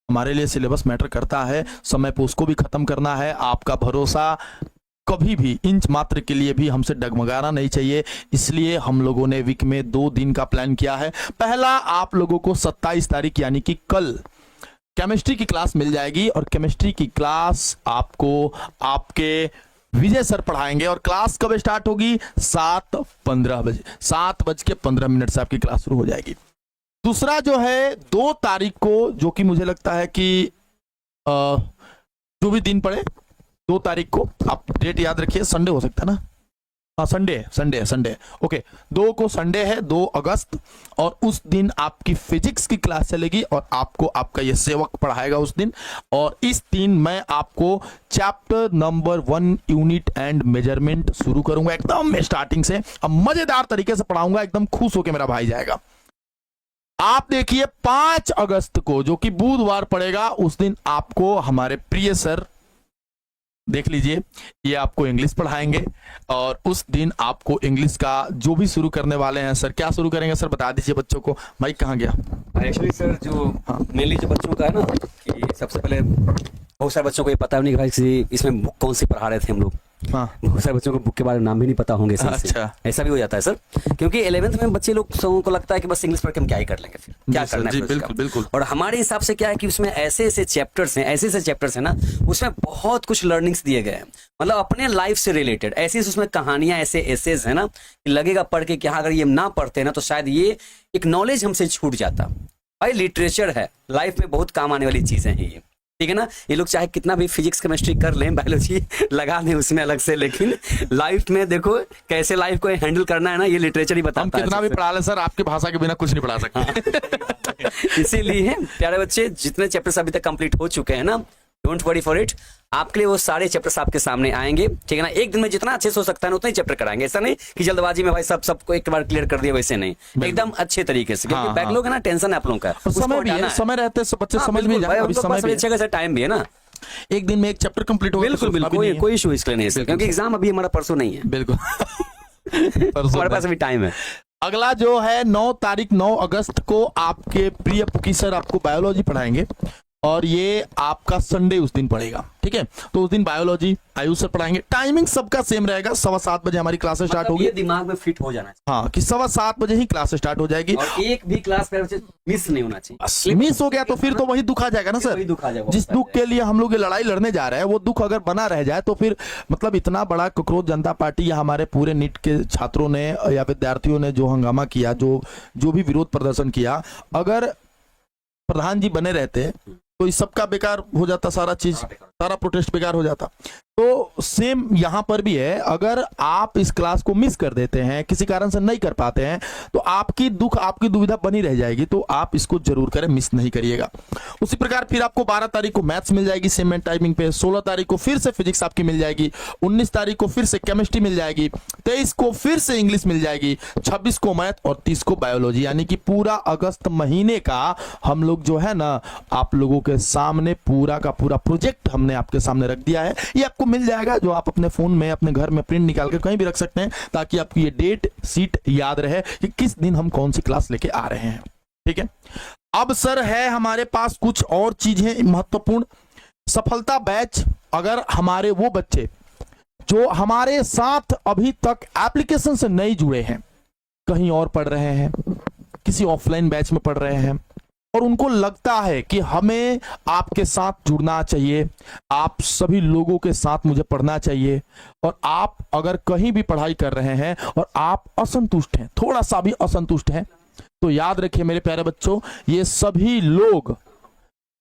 हमारे लिए सिलेबस मैटर करता है। समय पे उसको भी खत्म करना है। आपका भरोसा कभी भी इंच मात्र के लिए भी हमसे डगमगाना नहीं चाहिए। इसलिए हम लोगों ने वीक में 2 दिन का प्लान किया है। पहला, आप लोगों को 27 तारीख यानी कि कल केमिस्ट्री की क्लास मिल जाएगी और केमिस्ट्री की क्लास आपको आपके विजय सर पढ़ाएंगे। और क्लास कब स्टार्ट होगी? 7:15 बजे, 7:15 से आपकी क्लास शुरू हो जाएगी। दूसरा जो है 2 तारीख को, जो कि मुझे लगता है कि जो भी दिन पड़े, 2 तारीख को, आप डेट याद रखिए, संडे हो सकता है ना? हाँ, संडे ओके। 2 को संडे है, 2 अगस्त, और उस दिन आपकी फिजिक्स की क्लास चलेगी और आपको आपका ये सेवक पढ़ाएगा उस दिन। और इस दिन मैं आपको chapter number 1 unit and measurement शुरू करूंगा एकदम स्टार्टिंग से। अब मजेदार तरीके से पढ़ाऊंगा, एकदम खुश होकर मेरा भाई जाएगा। आप देखिए 5 अगस्त को, जो कि बुधवार पड़ेगा, उस दिन आपको हमारे प्रिय सर, देख लीजिए, ये आपको इंग्लिश पढ़ाएंगे। और उस दिन आपको इंग्लिश का जो भी शुरू करने वाले हैं सर, क्या शुरू करेंगे सर, बता दीजिए बच्चों को। माइक कहाँ गया? एक्चुअली सर जो मेनली जो बच्चों का है ना, कि सबसे पहले बहुत सारे बच्चों को ये पता नहीं कि भाई इसमें बुक कौन सी पढ़ा रहे थे हम लोग। हाँ, बहुत सारे बच्चों को बुक के बारे में नाम भी नहीं पता होंगे सर से। अच्छा। ऐसा भी हो जाता है सर, क्योंकि 11th में बच्चे लोग सबों को लगता है कि बस इंग्लिश पढ़ के हम क्या ही कर लेंगे, फिर क्या जी सर, करना है जी, फिर उसका। बिल्कुल बिल्कुल। और हमारे हिसाब से क्या है कि उसमें ऐसे ऐसे चैप्टर्स हैं ना, उसमें बहुत कुछ लर्निंग्स दिए गए हैं, मतलब अपने लाइफ से रिलेटेड। ऐसी उसमें कहानियां, ऐसे एसेज है ना, कि लगेगा पढ़ के कि हाँ, अगर ये ना पढ़ते ना तो शायद ये एक नॉलेज हमसे छूट जाता। भाई लिटरेचर है, लाइफ में बहुत काम आने वाली चीजें हैं ये, ठीक है ना। ये लोग चाहे कितना भी फिजिक्स केमिस्ट्री कर लें, बायोलॉजी लगा दें उसमें अलग से, लेकिन लाइफ में देखो कैसे लाइफ को हैंडल करना है ना, ये लिटरेचर ही बताता हम है। कितना भी पढ़ा लें सर, आपकी भाषा के बिना कुछ नहीं पढ़ा सकते। इसीलिए प्यारे बच्चे, जितने चैप्टर्स अभी तक कंप्लीट हो चुके हैं ना, डोंट वरी फॉर इट, आपके लिए वो सारे चैप्टर्स आपके सामने आएंगे, ठीक है ना। एक दिन में जितना अच्छे से हो सकता है उतना ही चैप्टर कराएंगे। ऐसा नहीं कि जल्दबाजी में भाई सबको एक बार क्लियर कर दिया, वैसे नहीं, एकदम अच्छे तरीके से, क्योंकि बैकलॉग है ना, टेंशन है आप लोगों का। समय भी है, समय रहते बच्चे समझ में जाए, अभी समय भी है। टाइम भी है ना, एक दिन में एक चैप्टर कंप्लीट होगा। बिल्कुल बिल्कुल, कोई इशू इसके लिए नहीं है, क्योंकि एग्जाम अभी हमारा परसों नहीं है, बिल्कुल हमारे पास अभी टाइम है। अगला जो है 9 तारीख 9 अगस्त को आपके प्रिय पुकी सर आपको बायोलॉजी पढ़ाएंगे और ये आपका संडे उस दिन पड़ेगा, ठीक है। तो उस दिन बायोलॉजी आयुष सर पढ़ाएंगे। टाइमिंग सबका सेम रहेगा, 7:15 बजे हमारी क्लास स्टार्ट मतलब होगी। ये दिमाग में फिट हो जाना चाहिए, हाँ, कि 7:15 बजे ही क्लास स्टार्ट हो जाएगी। और एक भी क्लास मिस नहीं होना चाहिए। मिस हो गया तो फिर तो वही दुख आ जाएगा ना सर। वही दुख आ जाएगा, जिस दुख के लिए हम लोग ये लड़ाई लड़ने जा रहे हैं, वो दुख अगर बना रह जाए तो फिर मतलब इतना बड़ा ककरोच जनता पार्टी या हमारे पूरे नीट के छात्रों ने या विद्यार्थियों ने जो हंगामा किया, जो भी विरोध प्रदर्शन किया, अगर प्रधान जी बने रहते तो इस सबका बेकार हो जाता, सारा चीज, सारा प्रोटेस्ट बेकार हो जाता। तो सेम यहां पर भी है, अगर आप इस क्लास को मिस कर देते हैं, किसी कारण से नहीं कर पाते हैं, तो आपकी दुख, आपकी दुविधा बनी रह जाएगी। तो आप इसको जरूर करें, मिस नहीं करिएगा। उसी प्रकार फिर आपको 12 तारीख को मैथ्स मिल जाएगी सेम टाइमिंग पे, 16 तारीख को फिर से फिजिक्स आपकी मिल जाएगी, 19 तारीख को फिर से केमिस्ट्री मिल जाएगी, 23 को फिर से इंग्लिश मिल जाएगी, 26 को मैथ और 30 को बायोलॉजी। यानी कि पूरा अगस्त महीने का हम लोग जो है ना, आप लोगों के सामने पूरा का पूरा प्रोजेक्ट हमने आपके सामने रख दिया है। ये आपको मिल जाएगा, जो आप अपने फोन में, अपने घर में प्रिंट निकाल के कहीं भी रख सकते हैं, ताकि आपकी ये डेट सीट याद रहे कि किस दिन हम कौन सी क्लास लेके आ रहे हैं। ठीक है, अब सर है हमारे पास कुछ और चीजें महत्वपूर्ण। सफलता बैच, अगर हमारे वो बच्चे जो हमारे साथ अभी तक एप्लीकेशन से नहीं जुड़े हैं, कहीं और पढ़ रहे हैं, किसी ऑफलाइन बैच में पढ़ रहे हैं, और उनको लगता है कि हमें आपके साथ जुड़ना चाहिए, आप सभी लोगों के साथ मुझे पढ़ना चाहिए, और आप अगर कहीं भी पढ़ाई कर रहे हैं और आप असंतुष्ट हैं, थोड़ा सा भी असंतुष्ट हैं, तो याद रखिए मेरे प्यारे बच्चों, ये सभी लोग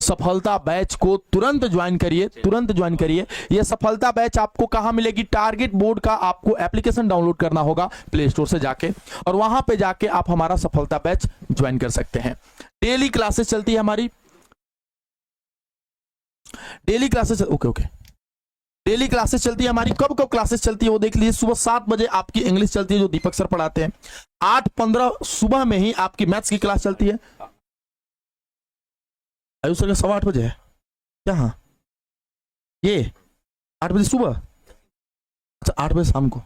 सफलता बैच को तुरंत ज्वाइन करिए, तुरंत ज्वाइन करिए। ये सफलता बैच आपको कहां मिलेगी? टारगेट बोर्ड का आपको एप्लीकेशन डाउनलोड करना होगा प्ले स्टोर से जाके, और वहां पे जाके आप हमारा सफलता बैच ज्वाइन कर सकते हैं। डेली क्लासेस चलती है हमारी, daily classes, okay, daily classes चलती है हमारी। कब कब क्लासेस चलती है वो देख लीजिए। सुबह 7 बजे आपकी इंग्लिश चलती है, जो दीपक सर पढ़ाते हैं। 8:15 सुबह में ही आपकी मैथ्स की क्लास चलती है। आयुष सर का 8:15 बजे है क्या? हाँ, ये 8 बजे सुबह, अच्छा 8 बजे शाम को,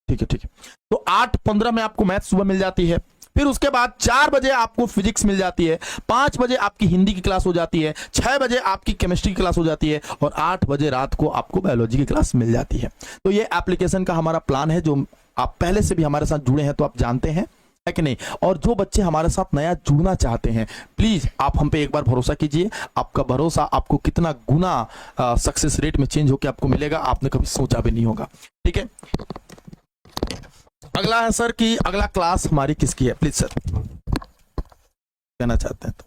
ठीक है, ठीक है। तो 8:15 में आपको मैथ्स सुबह मिल जाती है। फिर उसके बाद 4 बजे आपको फिजिक्स मिल जाती है, 5 बजे आपकी हिंदी की क्लास हो जाती है, 6 बजे आपकी केमिस्ट्री की क्लास हो जाती है, और 8 बजे रात को आपको बायोलॉजी की क्लास मिल जाती है। तो ये एप्लीकेशन का हमारा प्लान है, जो आप पहले से भी हमारे साथ जुड़े हैं तो आप जानते हैं, है कि नहीं। और जो बच्चे हमारे साथ नया जुड़ना चाहते हैं, प्लीज आप हम पे एक बार भरोसा कीजिए। आपका भरोसा आपको कितना गुना सक्सेस रेट में चेंज होकर आपको मिलेगा, आपने कभी सोचा भी नहीं होगा। ठीक है, अगला है सर कि अगला क्लास हमारी किसकी है, प्लीज सर कहना चाहते हैं तो।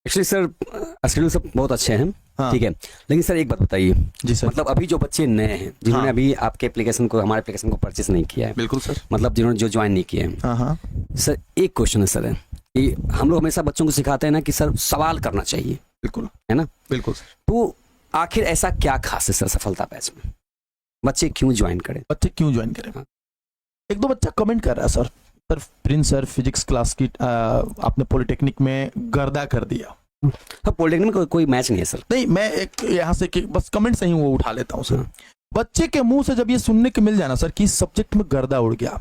एक्चुअली सर शेड्यूल सब बहुत अच्छे हैं, हाँ। ठीक है, लेकिन सर एक बात बताइए जी सर। मतलब अभी जो बच्चे नए हैं, जिन्होंने हाँ। अभी आपके एप्लीकेशन को, हमारे एप्लीकेशन को परचेस नहीं किया है, बिल्कुल सर। मतलब जिन्होंने जो ज्वाइन नहीं किया है, हाँ हाँ, सर एक क्वेश्चन है सर, कि हम लोग हमेशा बच्चों को सिखाते हैं ना कि सर सवाल करना चाहिए, बिल्कुल है ना। बिल्कुल सर। तो आखिर ऐसा क्या खास है सर सफलता बैच में, बच्चे क्यों ज्वाइन करें? बच्चे क्यों ज्वाइन करें? एक दो बच्चा कमेंट कर रहा है sir Prince sir physics class की आपने पॉलिटेक्निक में गर्दा कर दिया। पॉलिटेक्निक में कोई मैच नहीं है सर। नहीं, मैं एक यहाँ से बस कमेंट से ही वो उठा लेता हूँ सर। बच्चे के मुंह से जब ये सुनने को मिल जाए ना सर कि इस सब्जेक्ट में गर्दा उड़ गया,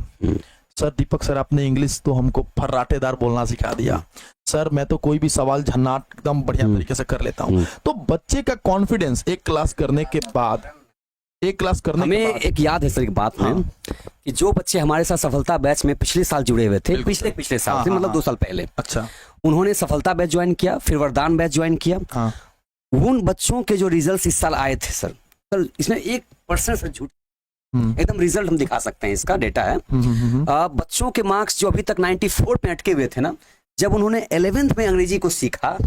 सर दीपक सर आपने इंग्लिश तो हमको फर्राटेदार बोलना सिखा दिया, सर मैं तो कोई भी सवाल झन्नाट एकदम बढ़िया तरीके से कर लेता हूँ। तो बच्चे का कॉन्फिडेंस एक क्लास करने के बाद, हमें एक याद है सर एक बात में, कि जो बच्चे हमारे साथ सफलता बैच में पिछले साल जुड़े हुए थे, पिछले साल से, मतलब 2 साल पहले, अच्छा, उन्होंने सफलता बैच ज्वाइन किया, फिर वरदान बैच ज्वाइन किया। हाँ। उन बच्चों के जो रिजल्ट इस साल आए थे सर इसमें 1% से झूठ, एकदम रिजल्ट हम दिखा सकते हैं, इसका डेटा है। बच्चों के मार्क्स जो अभी तक 94 पे अटके हुए थे ना, जब उन्होंने 11th में अंग्रेजी को सीखा,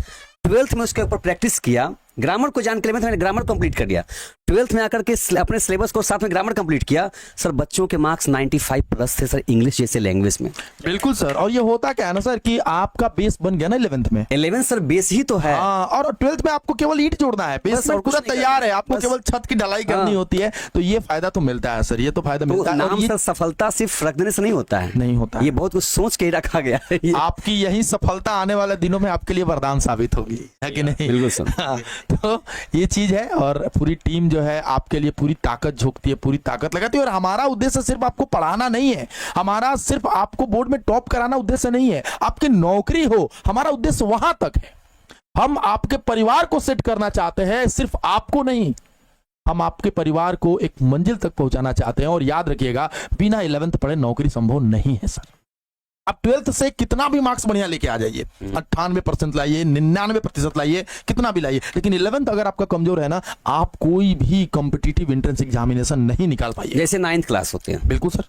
12th में उसके ऊपर प्रैक्टिस किया, ग्रामर को जान के 11th में ग्रामर कंप्लीट कर दिया, 12th में आकर के अपने सिलेबस को साथ में ग्रामर कंप्लीट किया, सर बच्चों के मार्क्स 95+ थे सर इंग्लिश जैसे लैंग्वेज में। बिल्कुल सर। और ये होता क्या है ना सर कि आपका बेस बन गया ना 11th में, 11th सर बेस ही तो है। और 12th में आपको केवल ईंट जोड़ना है, बेसमेंट पूरा तैयार है, आपको केवल छत की ढलाई करनी होती है। तो ये फायदा तो मिलता है सर, ये तो फायदा मिलता है। नाम सर सफलता सिर्फ रख देने से नहीं होता है, नहीं होता, ये बहुत कुछ सोच के ही रखा गया है। आपकी यही सफलता आने वाले दिनों में आपके लिए वरदान साबित होगी, है कि नहीं? बिल्कुल सर। तो ये चीज है, और पूरी टीम जो है आपके लिए पूरी ताकत झोंकती है, पूरी ताकत लगाती है। और हमारा उद्देश्य सिर्फ आपको पढ़ाना नहीं है, हमारा सिर्फ आपको बोर्ड में टॉप कराना उद्देश्य नहीं है, आपकी नौकरी हो, हमारा उद्देश्य वहां तक है। हम आपके परिवार को सेट करना चाहते हैं, सिर्फ आपको नहीं, हम आपके परिवार को एक मंजिल तक पहुंचाना चाहते हैं। और याद रखिएगा, बिना 11th पढ़े नौकरी संभव नहीं है सर। आप 12th से कितना भी मार्क्स बढ़िया लेके आ जाइए, 98% लाइए, 99% लाइए, कितना भी लाइए, लेकिन 11th अगर आपका कमजोर है ना, आप कोई भी कॉम्पिटिटिव एंट्रेंस एग्जामिनेशन नहीं निकाल पाइए। जैसे 9th क्लास होते हैं, बिल्कुल सर,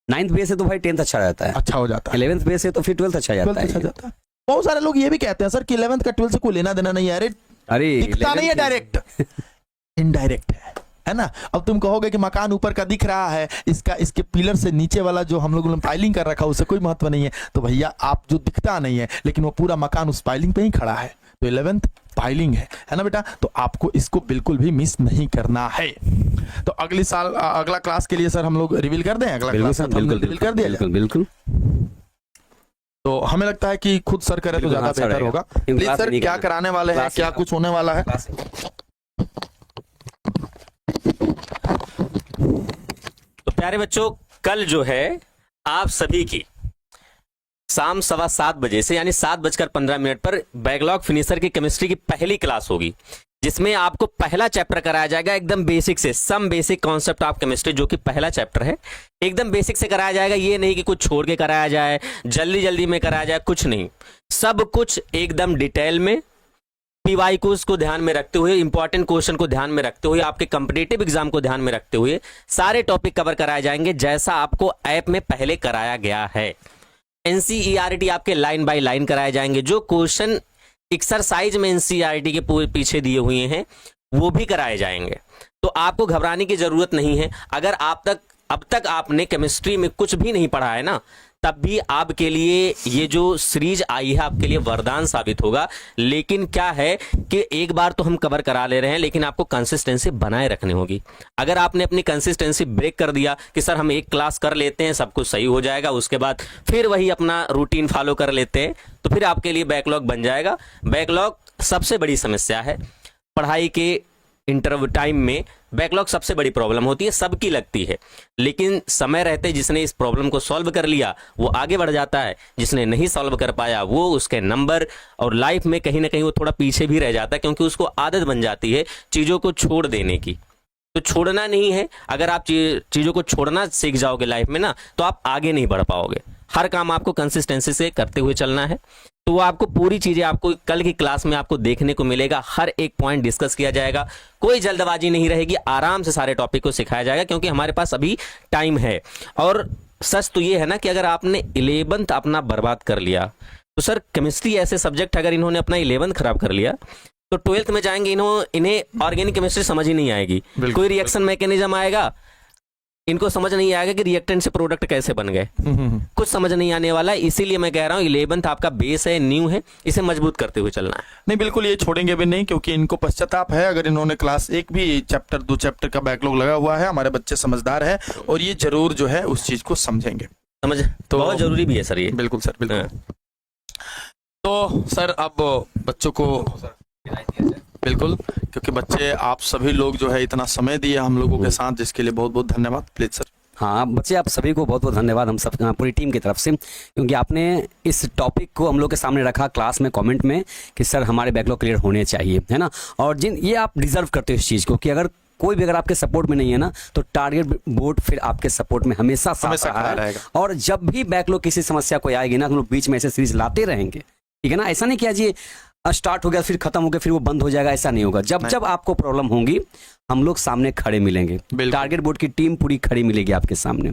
9th बेस से तो भाई 10th अच्छा रहता है, अच्छा हो जाता है, 11th बेस से तो फिर 12th अच्छा जाता है। बहुत सारे लोग ये भी कहते हैं सर कि 11th का 12th से कोई लेना देना नहीं है। अरे अरे दिखता नहीं है, 11th डायरेक्ट इनडायरेक्ट है ना। अब तुम कहोगे कि मकान ऊपर का दिख रहा है, इसका इसके पिलर से नीचे वाला जो हम लोगों ने पाइलिंग कर रखा है उससे कोई महत्व नहीं है। तो भैया आप जो दिखता नहीं है लेकिन वो पूरा मकान उस पाइलिंग पे ही खड़ा है, तो 11th पाइलिंग है ना बेटा। तो आपको इसको बिल्कुल भी मिस नहीं करना है। तो अगले साल अगला क्लास के लिए सर हम लोग रिवील कर दें, अगला बिल्कुल क्लास सर, रिवील बिल्कुल कर दिया बिल्कुल बिल्कुल। तो हमें लगता है कि खुद सर करे तो बिल्कुल, ज्यादा हाँ, सर बेहतर रहेगा। होगा। क्योंकि प्लीज क्लास सर नहीं क्या करना। कराने वाले हैं, क्लास क्या नहीं कुछ होने वाला है? तो प्यारे बच्चों, कल जो है आप सभी की शाम 7:15 बजे से यानी 7:15 पर बैकलॉग फिनिशर की केमिस्ट्री की पहली क्लास होगी, जिसमें आपको पहला चैप्टर कराया जाएगा एकदम बेसिक से, some basic concept of chemistry, जो कि पहला चैप्टर है। एकदम बेसिक से कराया जाएगा, ये नहीं कि कुछ छोड़ के कराया जाए, जल्दी जल्दी में कराया जाए, कुछ नहीं। सब कुछ एकदम डिटेल में, पीवाईक्यूज को ध्यान में रखते हुए, इंपॉर्टेंट क्वेश्चन को ध्यान में रखते हुए, आपके कॉम्पिटिटिव एग्जाम को ध्यान में रखते हुए सारे टॉपिक कवर कराए जाएंगे, जैसा आपको ऐप में पहले कराया गया है। एनसीईआरटी आपके लाइन बाय लाइन कराए जाएंगे, जो क्वेश्चन एक्सरसाइज में एनसीईआरटी के पीछे दिए हुए हैं वो भी कराए जाएंगे। तो आपको घबराने की जरूरत नहीं है। अगर अब तक आपने केमिस्ट्री में कुछ भी नहीं पढ़ा है ना, तब भी आपके लिए ये जो सीरीज आई है आपके लिए वरदान साबित होगा। लेकिन क्या है कि एक बार तो हम कवर करा ले रहे हैं, लेकिन आपको कंसिस्टेंसी बनाए रखनी होगी। अगर आपने अपनी कंसिस्टेंसी ब्रेक कर दिया कि सर हम एक क्लास कर लेते हैं, सब कुछ सही हो जाएगा, उसके बाद फिर वही अपना रूटीन फॉलो कर लेते हैं, तो फिर आपके लिए बैकलॉग बन जाएगा। बैकलॉग सबसे बड़ी समस्या है पढ़ाई के इंटरव्यू टाइम में। बैकलॉग सबसे बड़ी प्रॉब्लम होती है, सबकी लगती है, लेकिन समय रहते जिसने इस प्रॉब्लम को सॉल्व कर लिया वो आगे बढ़ जाता है, जिसने नहीं सॉल्व कर पाया वो उसके नंबर और लाइफ में कहीं ना कहीं वो थोड़ा पीछे भी रह जाता है, क्योंकि उसको आदत बन जाती है चीज़ों को छोड़ देने की। तो छोड़ना नहीं है। अगर आप चीज़ों को छोड़ना सीख जाओगे लाइफ में ना, तो आप आगे नहीं बढ़ पाओगे। हर काम आपको कंसिस्टेंसी से करते हुए चलना है। तो वो आपको पूरी चीजें आपको कल की क्लास में आपको देखने को मिलेगा। हर एक पॉइंट डिस्कस किया जाएगा, कोई जल्दबाजी नहीं रहेगी, आराम से सारे टॉपिक को सिखाया जाएगा, क्योंकि हमारे पास अभी टाइम है। और सच तो ये है ना कि अगर आपने 11th अपना बर्बाद कर लिया, तो सर केमिस्ट्री ऐसे सब्जेक्ट अगर इन्होंने अपना 11th खराब कर लिया, तो 12th में जाएंगे इन्हें ऑर्गेनिक केमिस्ट्री समझ ही नहीं आएगी। कोई रिएक्शन मैकेनिज्म आएगा, इनको समझ नहीं आएगा कि रिएक्टेंट से प्रोडक्ट कैसे बन गए, कुछ समझ नहीं आने वाला है। इसीलिए मैं कह रहा हूँ 11th आपका बेस है, न्यू है, इसे मजबूत करते हुए चलना है। नहीं बिल्कुल ये छोड़ेंगे भी नहीं, क्योंकि इनको पश्चाताप है। अगर इन्होंने क्लास 1 भी चैप्टर 2 चैप्टर का बैकलॉग लगा हुआ है, हमारे बच्चे समझदार है और ये जरूर जो है उस चीज को समझेंगे। समझ तो बहुत जरूरी भी है सर ये। बिल्कुल सर, बिल्कुल। तो सर अब बच्चों को बिल्कुल, क्योंकि बच्चे आप सभी लोग जो है इतना समय दिए हम लोगों के साथ, जिसके लिए बहुत बहुत धन्यवाद। Please sir. हाँ बच्चे, आप सभी को बहुत बहुत धन्यवाद हम सब पूरी टीम की तरफ से, क्योंकि आपने इस टॉपिक को हम लोग के सामने रखा क्लास में कमेंट में कि सर हमारे बैकलॉग क्लियर होने चाहिए, है ना। और ये आप डिजर्व करते हो इस चीज़ को, कि अगर कोई भी अगर आपके सपोर्ट में नहीं है ना, तो टारगेट बोर्ड फिर आपके सपोर्ट में हमेशा खड़ा रहेगा। और जब भी बैकलॉग किसी समस्या को आएगी ना, हम लोग बीच में ऐसे सीरीज लाते रहेंगे, ठीक है ना। ऐसा नहीं किया जी स्टार्ट हो गया फिर खत्म हो गया फिर वो बंद हो जाएगा, ऐसा नहीं होगा। जब आपको प्रॉब्लम होगी हम लोग सामने खड़े मिलेंगे, टारगेट बोर्ड की टीम पूरी खड़ी मिलेगी आपके सामने।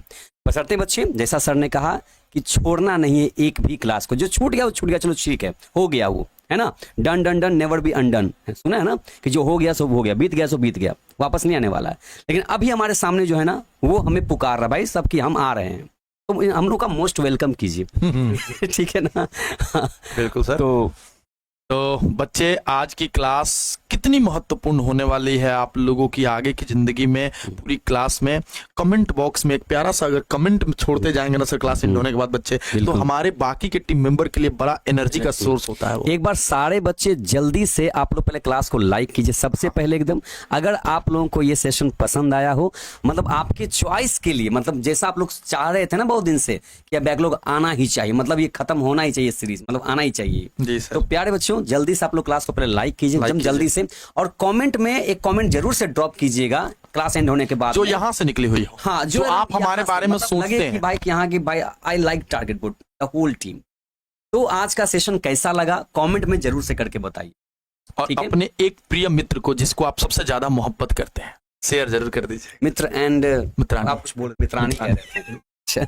बशर्ते बच्चे, जैसा सर ने कहा कि छोड़ना नहीं है एक भी क्लास को। जो छूट गया वो छूट गया, चलो ठीक है, हो गया वो, है ना। Done done done never be undone, सुना है ना, कि जो हो गया सो हो गया, बीत गया सो बीत गया, वापस नहीं आने वाला है। लेकिन अभी हमारे सामने जो है ना, वो हमें पुकार रहा, भाई सबकी हम आ रहे हैं, तो हम लोग का मोस्ट वेलकम कीजिए। ठीक है ना। बिल्कुल सर। तो बच्चे, आज की क्लास कितनी महत्वपूर्ण होने वाली है आप लोगों की आगे की जिंदगी में, पूरी क्लास में कमेंट बॉक्स में एक प्यारा सा अगर कमेंट छोड़ते जाएंगे ना सर क्लास एंड होने के बाद बच्चे, तो हमारे बाकी के टीम मेंबर के लिए बड़ा एनर्जी का सोर्स होता है वो। एक बार सारे बच्चे जल्दी से आप लोग पहले क्लास को लाइक कीजिए सबसे पहले एकदम। अगर आप लोगों को ये सेशन पसंद आया हो, मतलब आपके चॉइस के लिए, मतलब जैसा आप लोग चाह रहे थे ना बहुत दिन से कि बैकलॉग आना ही चाहिए, मतलब ये खत्म होना ही चाहिए सीरीज, मतलब आना ही चाहिए जी सर। तो प्यारे बच्चों, जल्दी से आप लोग क्लास को पहले लाइक कीजिए एकदम जल्दी से, और कमेंट में एक कमेंट जरूर से ड्रॉप कीजिएगा क्लास एंड होने के बाद, जो यहाँ से निकली हुई हो, हाँ, जो आप हमारे बारे में सोचते हैं कि भाई यहाँ की भाई I like target board the whole team. तो आज का सेशन कैसा लगा कमेंट में जरूर से करके बताइए, और अपने एक प्रिय मित्र को जिसको आप सबसे ज्यादा मोहब्बत करते हैं शेयर जरूर कर दीजिए। मित्र एंड मित्रानी, आप कुछ बोल, मित्रानी कह रहे थे।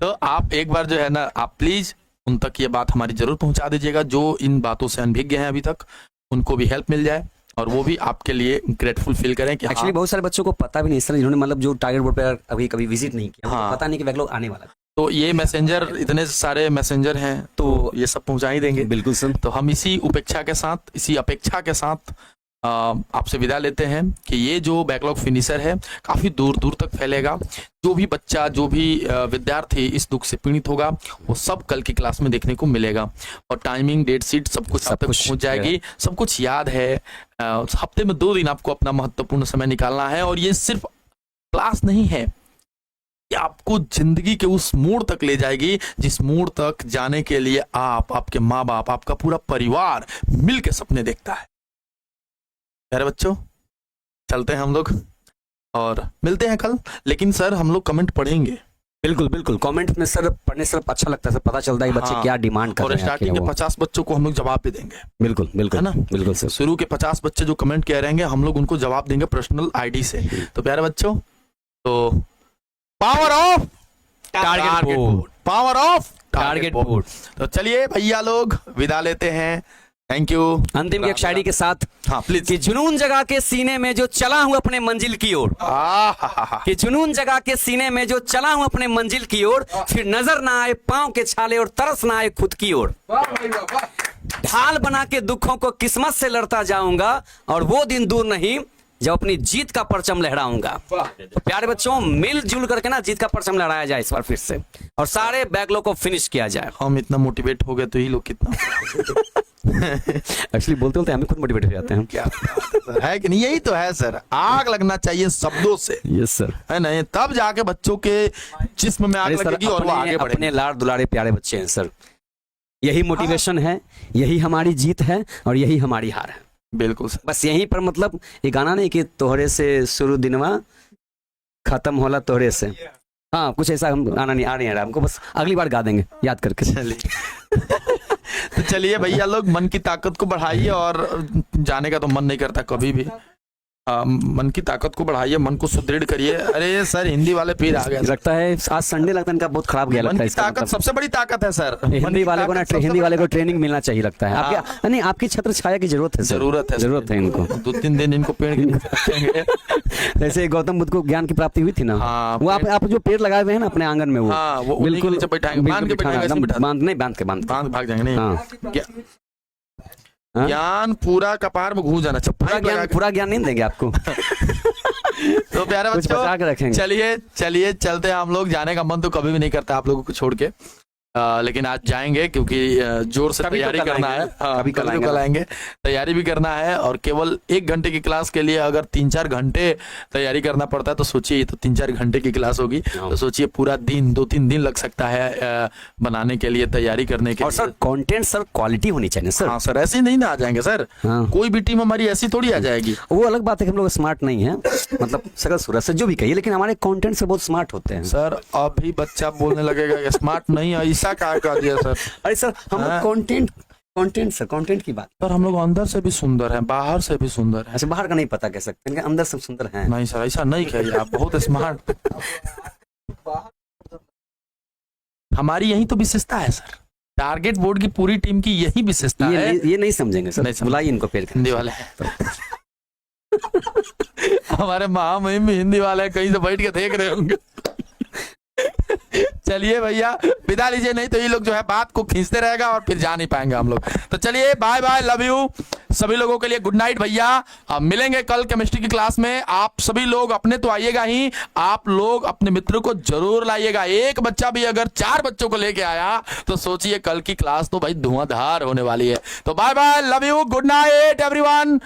तो आप एक बार जो है ना, आप प्लीज उन तक ये बात हमारी जरूर पहुंचा दीजिएगा। जो इन बातों से अनभिज्ञ हैं अभी तक, उनको भी हेल्प मिल जाए और वो भी आपके लिए ग्रेटफुल फील करें कि एक्चुअली बहुत सारे बच्चों को पता भी नहीं सर, जिन्होंने मतलब जो टारगेट बोर्ड पे अभी कभी विजिट नहीं किया, हाँ। पता नहीं कि बैकलॉग आने वाला है। तो ये मैसेंजर, इतने सारे मैसेंजर हैं तो ये सब पहुंचा ही देंगे। बिल्कुल सर। तो हम इसी अपेक्षा के साथ आपसे विदा लेते हैं कि ये जो बैकलॉग फिनिशर है काफी दूर दूर तक फैलेगा। जो भी बच्चा, जो भी विद्यार्थी इस दुख से पीड़ित होगा, वो सब कल की क्लास में देखने को मिलेगा। और टाइमिंग, डेट शीट सब कुछ आप तक पहुंच जाएगी, सब कुछ याद है। हफ्ते में 2 दिन आपको अपना महत्वपूर्ण समय निकालना है। और ये सिर्फ क्लास नहीं है, ये आपको जिंदगी के उस मोड़ तक ले जाएगी जिस मोड़ तक जाने के लिए आप, आपके माँ बाप, आपका पूरा परिवार मिल के सपने देखता है। प्यारे बच्चों, चलते हैं हम लोग और मिलते हैं कल। लेकिन सर हम लोग कमेंट पढ़ेंगे। बिल्कुल बिल्कुल, कमेंट में सर पढ़ने से अच्छा लगता है सर, पता चलता है कि बच्चे हाँ, क्या डिमांड कर और रहे हैं। स्टार्टिंग के आखिर वो। 50 बच्चों को हम लोग जवाब भी देंगे। बिल्कुल बिल्कुल है ना? बिल्कुल सर। शुरू के 50 बच्चे जो कमेंट किए रहेंगे, हम लोग उनको जवाब देंगे पर्सनल आईडी से। तो प्यारे बच्चों, तो power of target board, power of target board. तो चलिए भैया लोग विदा लेते हैं। Thank you. अंतिम की एक शायरी के साथ, हाँ प्लीज। कि जुनून जगा के सीने में जो चला हूं अपने मंजिल की ओर, कि जुनून जगा के सीने में जो चला हूं अपने मंजिल की ओर, फिर नजर ना आए पांव के छाले और तरस ना आए खुद की ओर, वाह भाई वाह, वाह। ढाल बना के दुखों को किस्मत से लड़ता जाऊंगा, और वो दिन दूर नहीं जब अपनी जीत का परचम लहराऊंगा। तो प्यारे बच्चों, मिलजुल करके ना जीत का परचम लहराया जाए इस बार फिर से, और सारे बैकलॉग को फिनिश किया जाए। हम इतना मोटिवेट हो गए तो ये लोग कितना एक्चुअली बोलते बोलते हमें खुद मोटिवेट हो जाते हैं। क्या है कि नहीं? यही तो है सर, आग लगना चाहिए शब्दों से, यस सर। है नहीं? तब जाके बच्चों के जिस्म में आग अरे सर, लगेगी और वो आगे अपने बढ़ेंगे। लाड़ दुलारे प्यारे बच्चे हैं सर, यही मोटिवेशन है, यही हमारी जीत है और यही हमारी हार है। बिल्कुल सर। बस यहीं पर मतलब ये गाना नहीं कि तोहरे से शुरू दिनवा खत्म होला तोहरे से, हाँ कुछ ऐसा हम गाना नहीं आ नहीं रहा हमको, बस अगली बार गा देंगे याद करके। चलिए तो चलिए भैया लोग, मन की ताकत को बढ़ाइए। और जाने का तो मन नहीं करता कभी भी, मन की ताकत को बढ़ाइए, मन को सुदृढ़ करिए। अरे सर, हिंदी वाले फिर आ गए। लगता है आज संडे लगता है इनका बहुत खराब गया, मन लगता है की इसका ताकत मतलब। सबसे बड़ी ताकत है सर। हिंदी वाले को ना, हिंदी वाले को ट्रेनिंग मिलना चाहिए लगता है। हाँ। आपके नहीं, आपकी छत्र छाया की जरूरत है सर। जरूरत है इनको। 2-3 दिन इनको पेड़ रखेंगे। जैसे गौतम बुद्ध को ज्ञान की प्राप्ति हुई थी ना, हाँ, वो आप जो पेड़ लगाए हुए हैं ना अपने आंगन में, हाँ, वो उन्हीं के बिल्कुल नीचे बैठाएंगे, बांध के बैठाएंगे, ऐसे बिठा- बांध नहीं, बांध के भाग जाएंगे नहीं। हाँ। ज्ञान पूरा कपार में घुस जाना, पूरा ज्ञान नहीं देंगे आपको। तो प्यारे कुछ बचा के रखेंगे। चलिए चलते हैं हम लोग। जाने का मन तो कभी भी नहीं करता आप लोगों को छोड़ के, लेकिन आज जाएंगे क्योंकि जोर से कभी तो तैयारी कल करना आएंगे। है। हाँ, कभी कल कल कल आएंगे, तैयारी भी करना है। और केवल 1 घंटे की क्लास के लिए अगर 3-4 घंटे तैयारी करना पड़ता है तो सोचिए, ये तो 3-4 घंटे की क्लास होगी। तो सोचिए पूरा दिन, 2-3 दिन लग सकता है बनाने के लिए, तैयारी करने के और लिए। सर कंटेंट सर क्वालिटी होनी चाहिए सर। हाँ सर, ऐसे ही नहीं ना आ जाएंगे सर। हाँ। कोई भी टीम हमारी ऐसी थोड़ी आ जाएगी। वो अलग बात है कि हम लोग स्मार्ट नहीं है, मतलब सकल सूरत से जो भी कहिए, लेकिन हमारे कंटेंट से बहुत स्मार्ट होते हैं। सर अभी बच्चा बोलने लगेगा कि स्मार्ट नहीं है, ऐसा क्या कर दिया सर। अरे सर हम हाँ। कंटेंट सर, कंटेंट की बात। सर हम लोग अंदर से भी सुंदर हैं, बाहर से भी सुंदर हैं। ऐसे बाहर का नहीं पता कह सकते, लेकिन अंदर सब सुंदर हैं। नहीं सर, ऐसा नहीं कहिए, आप बहुत स्मार्ट। हमारी यही तो विशेषता है सर, टारगेट बोर्ड की पूरी टीम की यही विशेषता है। ये नहीं समझेंगे सर, नहीं समझ- बुलाइए इनको पेड़ हिंदी वाले हमारे महामहिम भी हिंदी वाले कहीं से बैठ के देख रहे होंगे। चलिए भैया विदा लीजिए, नहीं तो ये लोग जो है बात को खींचते रहेगा और फिर जा नहीं पाएंगे हम लोग। तो चलिए बाय बाय, लव यू सभी लोगों के लिए, गुड नाइट भैया। अब मिलेंगे कल केमिस्ट्री की क्लास में। आप सभी लोग अपने तो आइएगा ही, आप लोग अपने मित्र को जरूर लाइएगा। एक बच्चा भी अगर 4 बच्चों को लेके आया तो सोचिए कल की क्लास तो भाई धुआंधार होने वाली है। तो bye bye, love you, good night everyone.